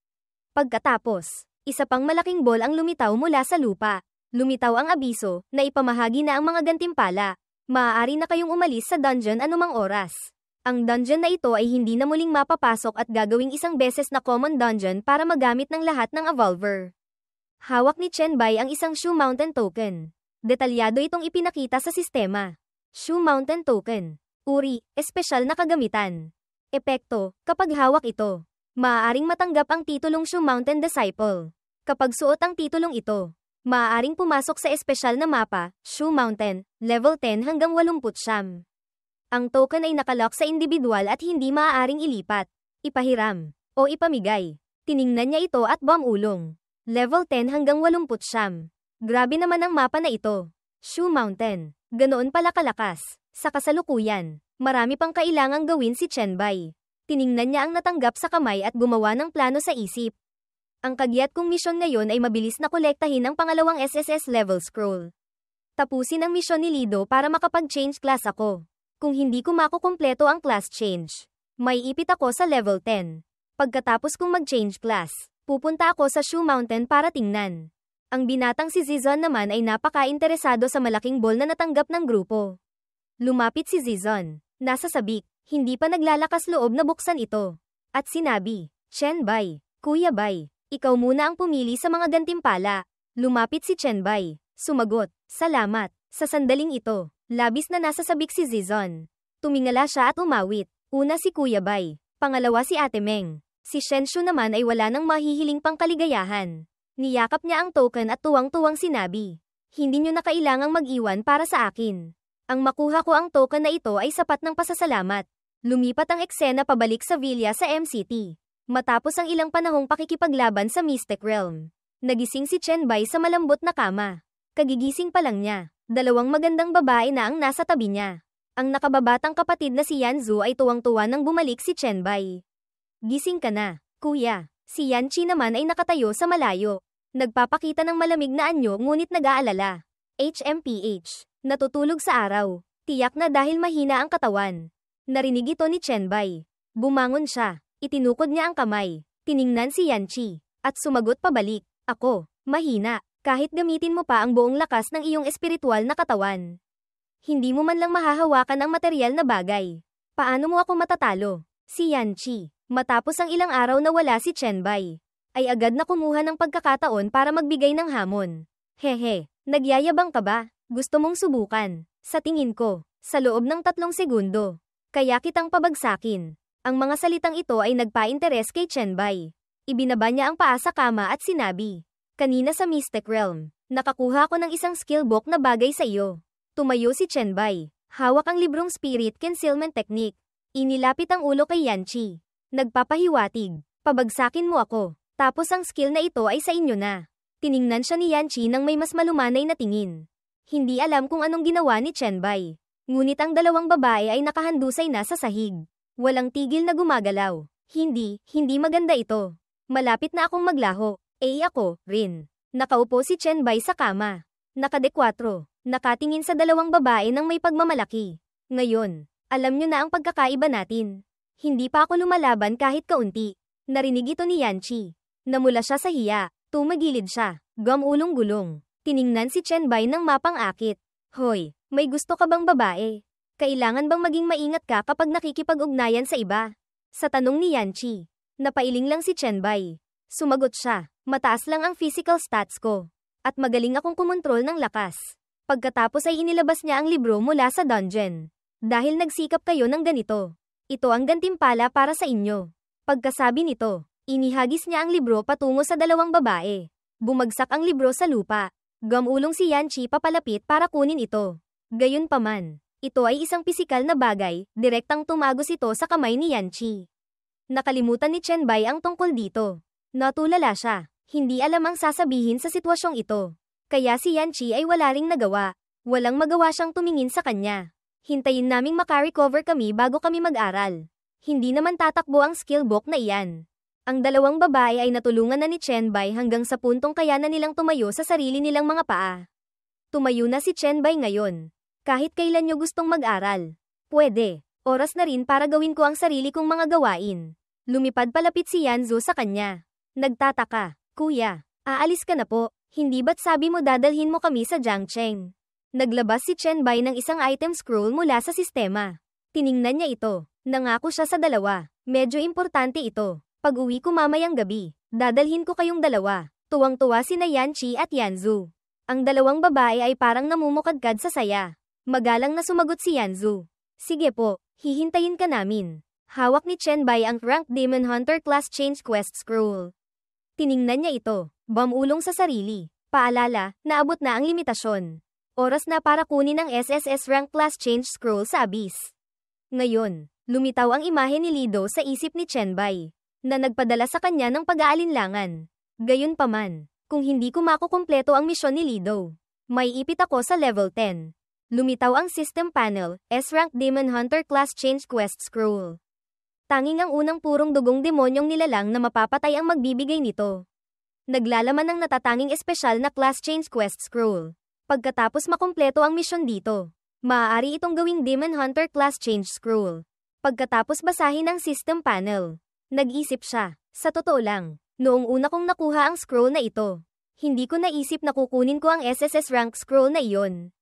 Pagkatapos, isa pang malaking ball ang lumitaw mula sa lupa. Lumitaw ang abiso, na ipamahagi na ang mga gantimpala. Maaari na kayong umalis sa dungeon anumang oras. Ang dungeon na ito ay hindi na muling mapapasok at gagawing isang beses na common dungeon para magamit ng lahat ng Evolver. Hawak ni Chen Bai ang isang Shoe Mountain Token. Detalyado itong ipinakita sa sistema. Shoe Mountain Token. Uri, espesyal na kagamitan. Epekto, kapag hawak ito, maaaring matanggap ang titulong Shoe Mountain Disciple. Kapag suot ang titulong ito, maaaring pumasok sa espesyal na mapa, Shoe Mountain, level 10 hanggang 89. Ang token ay nakalock sa individual at hindi maaaring ilipat, ipahiram, o ipamigay. Tiningnan niya ito at bumulong. Level 10 hanggang 89. Grabe naman ang mapa na ito. Shoe Mountain. Ganoon pala kalakas. Sa kasalukuyan, marami pang kailangang gawin si Chen Bai. Tiningnan niya ang natanggap sa kamay at gumawa ng plano sa isip. Ang kagyat kong misyon ngayon ay mabilis na kolektahin ang pangalawang SSS level scroll. Tapusin ang misyon ni Lido para makapag-change class ako. Kung hindi ko makukumpleto ang class change, may ipit ako sa level 10. Pagkatapos kong mag-change class, pupunta ako sa Shoe Mountain para tingnan. Ang binatang si Zizon naman ay napaka-interesado sa malaking ball na natanggap ng grupo. Lumapit si Zizon, nasa sabik, hindi pa naglalakas loob na buksan ito. At sinabi, Chen Bai, Kuya Bai, ikaw muna ang pumili sa mga gantimpala. Lumapit si Chen Bai, sumagot, salamat. Sa sandaling ito, labis na nasa sabik si Zizon. Tumingala siya at umawit. Una si Kuya Bai, pangalawa si Ate Meng. Si Shenshu naman ay wala nang mahihiling pang kaligayahan. Niyakap niya ang token at tuwang-tuwang sinabi, hindi nyo na kailangang mag-iwan para sa akin. Ang makuha ko ang token na ito ay sapat ng pasasalamat. Lumipat ang eksena pabalik sa villa sa MCT. Matapos ang ilang panahong pakikipaglaban sa Mystic Realm, nagising si Chen Bai sa malambot na kama. Kagigising pa lang niya, dalawang magandang babae na ang nasa tabi niya. Ang nakababatang kapatid na si Yanzu ay tuwang-tuwa nang bumalik si Chen Bai. Gising ka na, kuya. Si Yanchi naman ay nakatayo sa malayo. Nagpapakita ng malamig na anyo ngunit nag-aalala. HMPH. Natutulog sa araw. Tiyak na dahil mahina ang katawan. Narinig ito ni Chen Bai. Bumangon siya. Itinukod niya ang kamay. Tiningnan si Yanchi. At sumagot pabalik. Ako, mahina. Kahit gamitin mo pa ang buong lakas ng iyong espiritual na katawan. Hindi mo man lang mahahawakan ang materyal na bagay. Paano mo ako matatalo? Si Yanchi. Matapos ang ilang araw na wala si Chen Bai, ay agad na kumuha ng pagkakataon para magbigay ng hamon. Hehe, nagyayabang ka ba? Gusto mong subukan? Sa tingin ko, sa loob ng 3 segundo. Kaya kitang pabagsakin. Ang mga salitang ito ay nagpa-interes kay Chen Bai. Ibinaba niya ang paa sa kama at sinabi, kanina sa Mystic Realm, nakakuha ko ng isang skill book na bagay sa iyo. Tumayo si Chen Bai. Hawak ang librong Spirit Concealment Technique. Inilapit ang ulo kay Yanchi. Nagpapahiwatig, pabagsakin mo ako, tapos ang skill na ito ay sa inyo na. Tiningnan siya ni Yanchi nang may mas malumanay na tingin. Hindi alam kung anong ginawa ni Chen Bai. Ngunit ang dalawang babae ay nakahandusay na sa sahig. Walang tigil na gumagalaw. Hindi maganda ito. Malapit na akong maglaho. Ako, rin. Nakaupo si Chen Bai sa kama. Nakadekwatro. Nakatingin sa dalawang babae nang may pagmamalaki. Ngayon, alam nyo na ang pagkakaiba natin. Hindi pa ako lumalaban kahit kaunti. Narinig ito ni Yanchi. Namula siya sa hiya. Tumagilid siya. Gumulong-gulong. Tiningnan si Chen Bai ng mapang-akit. Hoy, may gusto ka bang babae? Kailangan bang maging maingat ka kapag nakikipag-ugnayan sa iba? Sa tanong ni Yanchi. Napailing lang si Chen Bai. Sumagot siya. Mataas lang ang physical stats ko. At magaling akong kumontrol ng lakas. Pagkatapos ay inilabas niya ang libro mula sa dungeon. Dahil nagsikap kayo ng ganito. Ito ang gantimpala para sa inyo. Pagkasabi nito, inihagis niya ang libro patungo sa dalawang babae. Bumagsak ang libro sa lupa. Gumulong si Yanchi papalapit para kunin ito. Gayunpaman, ito ay isang pisikal na bagay, direktang tumagos ito sa kamay ni Yanchi. Nakalimutan ni Chen Bai ang tungkol dito. Natulala siya. Hindi alam ang sasabihin sa sitwasyong ito. Kaya si Yanchi ay wala ring nagawa. Walang magawa siyang tumingin sa kanya. Hintayin naming makarecover kami bago kami mag-aral. Hindi naman tatakbo ang skill book na iyan. Ang dalawang babae ay natulungan na ni Chenbai hanggang sa puntong kaya na nilang tumayo sa sarili nilang mga paa. Tumayo na si Chenbai ngayon. Kahit kailan nyo gustong mag-aral. Pwede. Oras na rin para gawin ko ang sarili kong mga gawain. Lumipad palapit si Yanzu sa kanya. Nagtataka. Kuya, aalis ka na po. Hindi ba't sabi mo dadalhin mo kami sa Jiangcheng? Naglabas si Chenbai ng isang item scroll mula sa sistema. Tiningnan niya ito. Nangako siya sa dalawa. Medyo importante ito. Pag-uwi ko mamayang gabi, dadalhin ko kayong dalawa. Tuwang-tuwa sina Yanchi at Yanzu. Ang dalawang babae ay parang namumukadkad sa saya. Magalang na sumagot si Yanzu. Sige po, hihintayin ka namin. Hawak ni Chenbai ang Ranked Demon Hunter Class Change Quest Scroll. Tiningnan niya ito. Bamulong sa sarili. Paalala, naabot na ang limitasyon. Oras na para kunin ang SSS Rank Class Change Scroll sa Abyss. Ngayon, lumitaw ang imahe ni Lido sa isip ni Chenbai, na nagpadala sa kanya ng pag-aalinlangan. Gayunpaman, kung hindi ko makukumpleto ang misyon ni Lido, may ipit ako sa level 10. Lumitaw ang system panel, S-Rank Demon Hunter Class Change Quest Scroll. Tanging ang unang purong dugong demonyong nilalang na mapapatay ang magbibigay nito. Naglalaman ng natatanging espesyal na Class Change Quest Scroll. Pagkatapos makumpleto ang misyon dito, maaari itong gawing Demon Hunter Class Change Scroll. Pagkatapos basahin ang system panel, nag-isip siya. Sa totoo lang, noong una kong nakuha ang scroll na ito, hindi ko naisip na kukunin ko ang SSS rank scroll na iyon.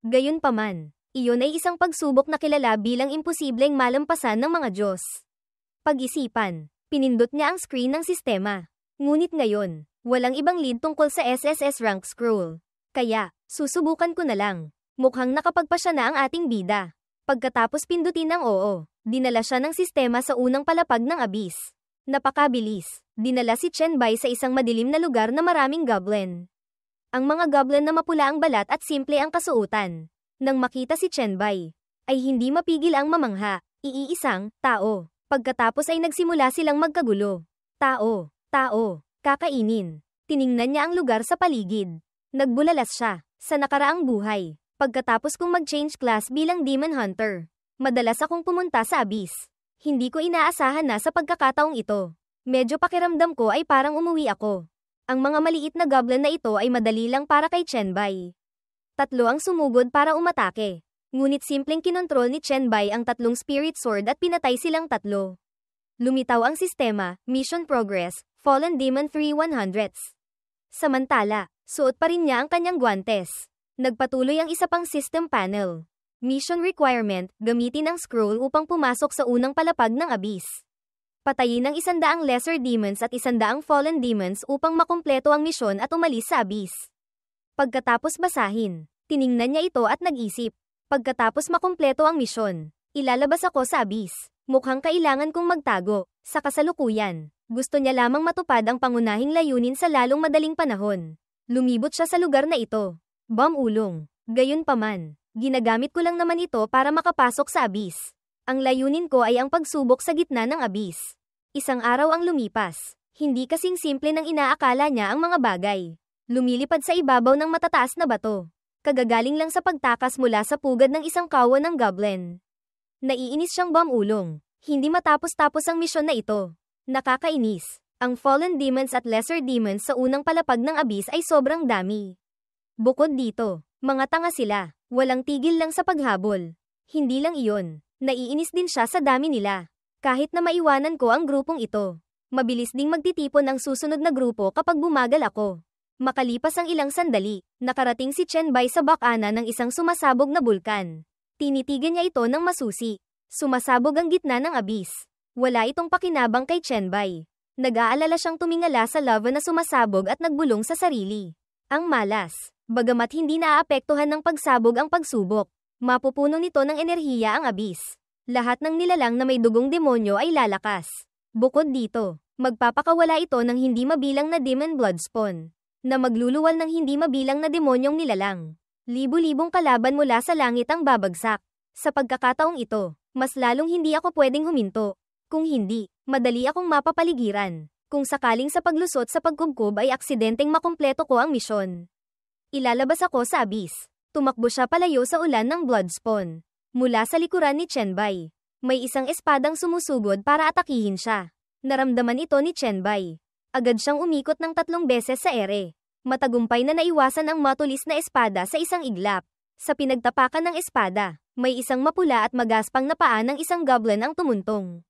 Gayunpaman, iyon ay isang pagsubok na kilala bilang imposibleng malampasan ng mga Diyos. Pag-isipan, pinindot niya ang screen ng sistema. Ngunit ngayon, walang ibang lead tungkol sa SSS rank scroll. Kaya, susubukan ko na lang. Mukhang nakapagpasya na ang ating bida. Pagkatapos pindutin ang oo, dinala siya ng sistema sa unang palapag ng Abyss. Napakabilis. Dinala si Chenbai sa isang madilim na lugar na maraming goblin. Ang mga goblin na mapula ang balat at simple ang kasuotan. Nang makita si Chenbai, ay hindi mapigil ang mamangha. Iisang tao. Pagkatapos ay nagsimula silang magkagulo. Tao, kakainin. Tiningnan niya ang lugar sa paligid. Nagbulalas siya sa nakaraang buhay. Pagkatapos kong mag-change class bilang Demon Hunter, madalas akong pumunta sa Abyss. Hindi ko inaasahan na sa pagkakataong ito. Medyo pakiramdam ko ay parang umuwi ako. Ang mga maliit na goblin na ito ay madali lang para kay Chenbai. Tatlo ang sumugod para umatake. Ngunit simpleng kinontrol ni Chenbai ang tatlong spirit sword at pinatay silang tatlo. Lumitaw ang sistema, Mission Progress, Fallen Demon 3100s. Samantala, suot pa rin niya ang kanyang guantes. Nagpatuloy ang isa pang system panel. Mission Requirement, gamitin ang scroll upang pumasok sa unang palapag ng Abyss. Patayin ang 100 lesser demons at 100 fallen demons upang makumpleto ang misyon at umalis sa Abyss. Pagkatapos basahin, tiningnan niya ito at nag-isip. Pagkatapos makumpleto ang misyon, ilalabas ako sa Abyss. Mukhang kailangan kong magtago. Sa kasalukuyan, gusto niya lamang matupad ang pangunahing layunin sa lalong madaling panahon. Lumibot siya sa lugar na ito. Bamulong. Gayunpaman, ginagamit ko lang naman ito para makapasok sa Abyss. Ang layunin ko ay ang pagsubok sa gitna ng Abyss. Isang araw ang lumipas. Hindi kasing simple ng inaakala niya ang mga bagay. Lumilipad sa ibabaw ng matataas na bato. Kagagaling lang sa pagtakas mula sa pugad ng isang kawan ng goblin. Naiinis siyang bamulong. Hindi matapos-tapos ang misyon na ito. Nakakainis. Ang fallen demons at lesser demons sa unang palapag ng Abyss ay sobrang dami. Bukod dito, mga tanga sila. Walang tigil lang sa paghabol. Hindi lang iyon. Naiinis din siya sa dami nila. Kahit na maiwanan ko ang grupong ito, mabilis ding magtitipon ang susunod na grupo kapag bumagal ako. Makalipas ang ilang sandali, nakarating si Chenbai sa bakana ng isang sumasabog na bulkan. Tinitigan niya ito ng masusi. Sumasabog ang gitna ng Abyss. Wala itong pakinabang kay Chenbai. Nag-aalala siyang tumingala sa lava na sumasabog at nagbulong sa sarili. Ang malas. Bagamat hindi naaapektuhan ng pagsabog ang pagsubok, mapupuno nito ng enerhiya ang Abyss. Lahat ng nilalang na may dugong demonyo ay lalakas. Bukod dito, magpapakawala ito ng hindi mabilang na demon bloodspawn, na magluluwal ng hindi mabilang na demonyong nilalang. Libu-libong kalaban mula sa langit ang babagsak. Sa pagkakataong ito, mas lalong hindi ako pwedeng huminto. Kung hindi, madali akong mapapaligiran. Kung sakaling sa paglusot sa pagkubkob ay aksidenteng makumpleto ko ang misyon. Ilalabas ako sa abyss. Tumakbo siya palayo sa ulan ng Bloodspawn. Mula sa likuran ni Chenbai, may isang espadang sumusugod para atakihin siya. Naramdaman ito ni Chenbai. Agad siyang umikot ng 3 beses sa ere. Matagumpay na naiwasan ang matulis na espada sa isang iglap. Sa pinagtapakan ng espada, may isang mapula at magaspang na paa ng isang goblin ang tumuntong.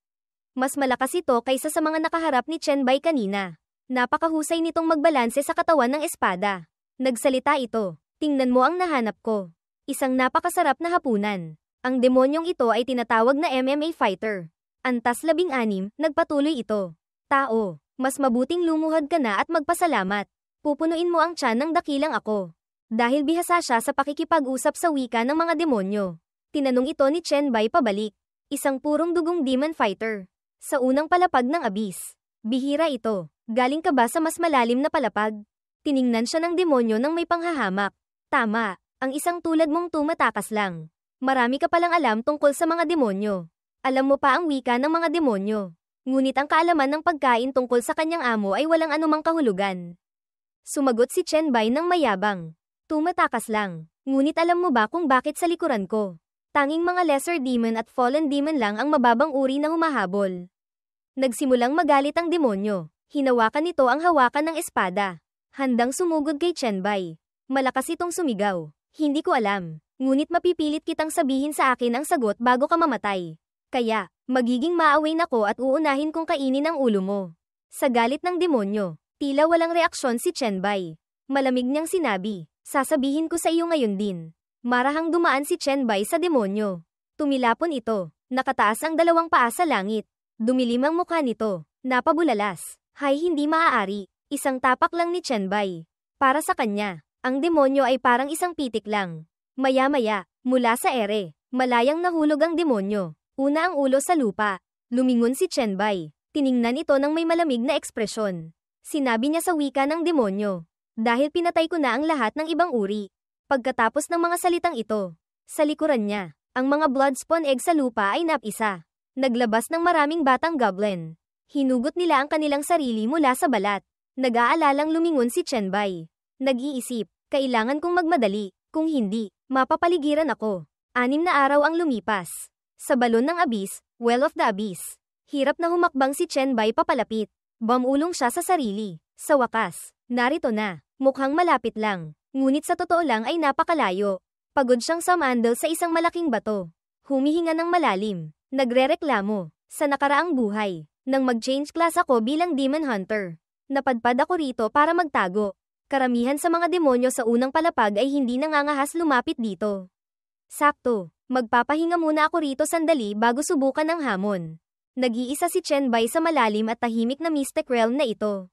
Mas malakas ito kaysa sa mga nakaharap ni Chenbai kanina. Napakahusay nitong magbalanse sa katawan ng espada. Nagsalita ito, "Tingnan mo ang nahanap ko. Isang napakasarap na hapunan." Ang demonyong ito ay tinatawag na MMA fighter. Antas 16, nagpatuloy ito. "Tao, mas mabuting lumuhod ka na at magpasalamat. Pupunuin mo ang tiyan ng dakilang ako." Dahil bihasa siya sa pakikipag-usap sa wika ng mga demonyo. Tinanong ito ni Chenbai pabalik. Isang purong dugong demon fighter. Sa unang palapag ng abyss. Bihira ito. Galing ka ba sa mas malalim na palapag? Tiningnan siya ng demonyo nang may panghahamak. Tama, ang isang tulad mong tumatakas lang. Marami ka palang alam tungkol sa mga demonyo. Alam mo pa ang wika ng mga demonyo. Ngunit ang kaalaman ng pagkain tungkol sa kanyang amo ay walang anumang kahulugan. Sumagot si Chenbai ng mayabang. Tumatakas lang. Ngunit alam mo ba kung bakit sa likuran ko? Tanging mga lesser demon at fallen demon lang ang mababang uri na humahabol. Nagsimulang magalit ang demonyo. Hinawakan nito ang hawakan ng espada. Handang sumugod kay Chenbai. Malakas itong sumigaw. Hindi ko alam. Ngunit mapipilit kitang sabihin sa akin ang sagot bago ka mamatay. Kaya, magiging maawain ako at uunahin kong kainin ang ulo mo. Sa galit ng demonyo, tila walang reaksyon si Chenbai. Malamig niyang sinabi, "Sasabihin ko sa iyo ngayon din." Marahang dumaan si Chenbai sa demonyo. Tumilapon ito. Nakataas ang 2 paa sa langit. Dumilim ang mukha nito. Napabulalas. Hay, hindi maaari. Isang tapak lang ni Chenbai. Para sa kanya, ang demonyo ay parang isang pitik lang. Maya-maya, mula sa ere, malayang nahulog ang demonyo. Una ang ulo sa lupa. Lumingon si Chenbai. Tiningnan ito ng may malamig na ekspresyon. Sinabi niya sa wika ng demonyo. Dahil pinatay ko na ang lahat ng ibang uri. Pagkatapos ng mga salitang ito, sa likuran niya, ang mga bloodspawn egg sa lupa ay napisa. Naglabas ng maraming batang goblin. Hinugot nila ang kanilang sarili mula sa balat. Nag-aalalang lumingon si Chenbai. Nag-iisip, kailangan kong magmadali, kung hindi, mapapaligiran ako. 6 na araw ang lumipas. Sa balon ng abyss, well of the abyss. Hirap na humakbang si Chenbai papalapit. Bumulong siya sa sarili. Sa wakas, narito na, mukhang malapit lang. Ngunit sa totoo lang ay napakalayo. Pagod siyang sumandal sa isang malaking bato. Humihinga ng malalim. Nagrereklamo. Sa nakaraang buhay, nang mag-change class ako bilang demon hunter. Napadpad ako rito para magtago. Karamihan sa mga demonyo sa unang palapag ay hindi nangangahas lumapit dito. Sakto, magpapahinga muna ako rito sandali bago subukan ang hamon. Nag-iisa si Chenbai sa malalim at tahimik na mystic realm na ito.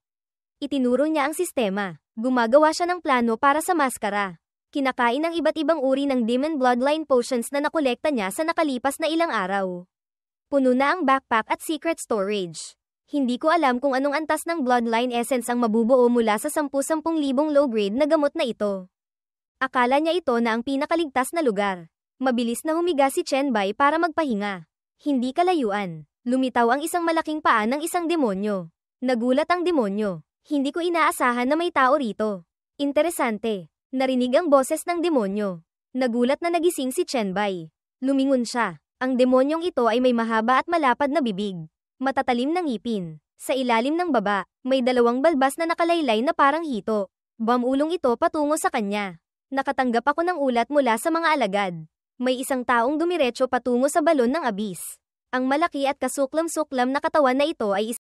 Itinuro niya ang sistema. Gumagawa siya ng plano para sa maskara. Kinakain ang iba't ibang uri ng demon bloodline potions na nakolekta niya sa nakalipas na ilang araw. Puno na ang backpack at secret storage. Hindi ko alam kung anong antas ng bloodline essence ang mabubuo mula sa 10,000 low-grade na gamot na ito. Akala niya ito na ang pinakaligtas na lugar. Mabilis na humiga si Chenbai para magpahinga. Hindi kalayuan. Lumitaw ang isang malaking paa ng isang demonyo. Nagulat ang demonyo. Hindi ko inaasahan na may tao rito. Interesante. Narinig ang boses ng demonyo. Nagulat na nagising si Chenbai. Lumingon siya. Ang demonyong ito ay may mahaba at malapad na bibig. Matatalim na ngipin. Sa ilalim ng baba, may 2 balbas na nakalaylay na parang hito. Bumulong ito patungo sa kanya. Nakatanggap ako ng ulat mula sa mga alagad. May isang taong dumiretso patungo sa balon ng abyss. Ang malaki at kasuklam-suklam na katawan na ito ay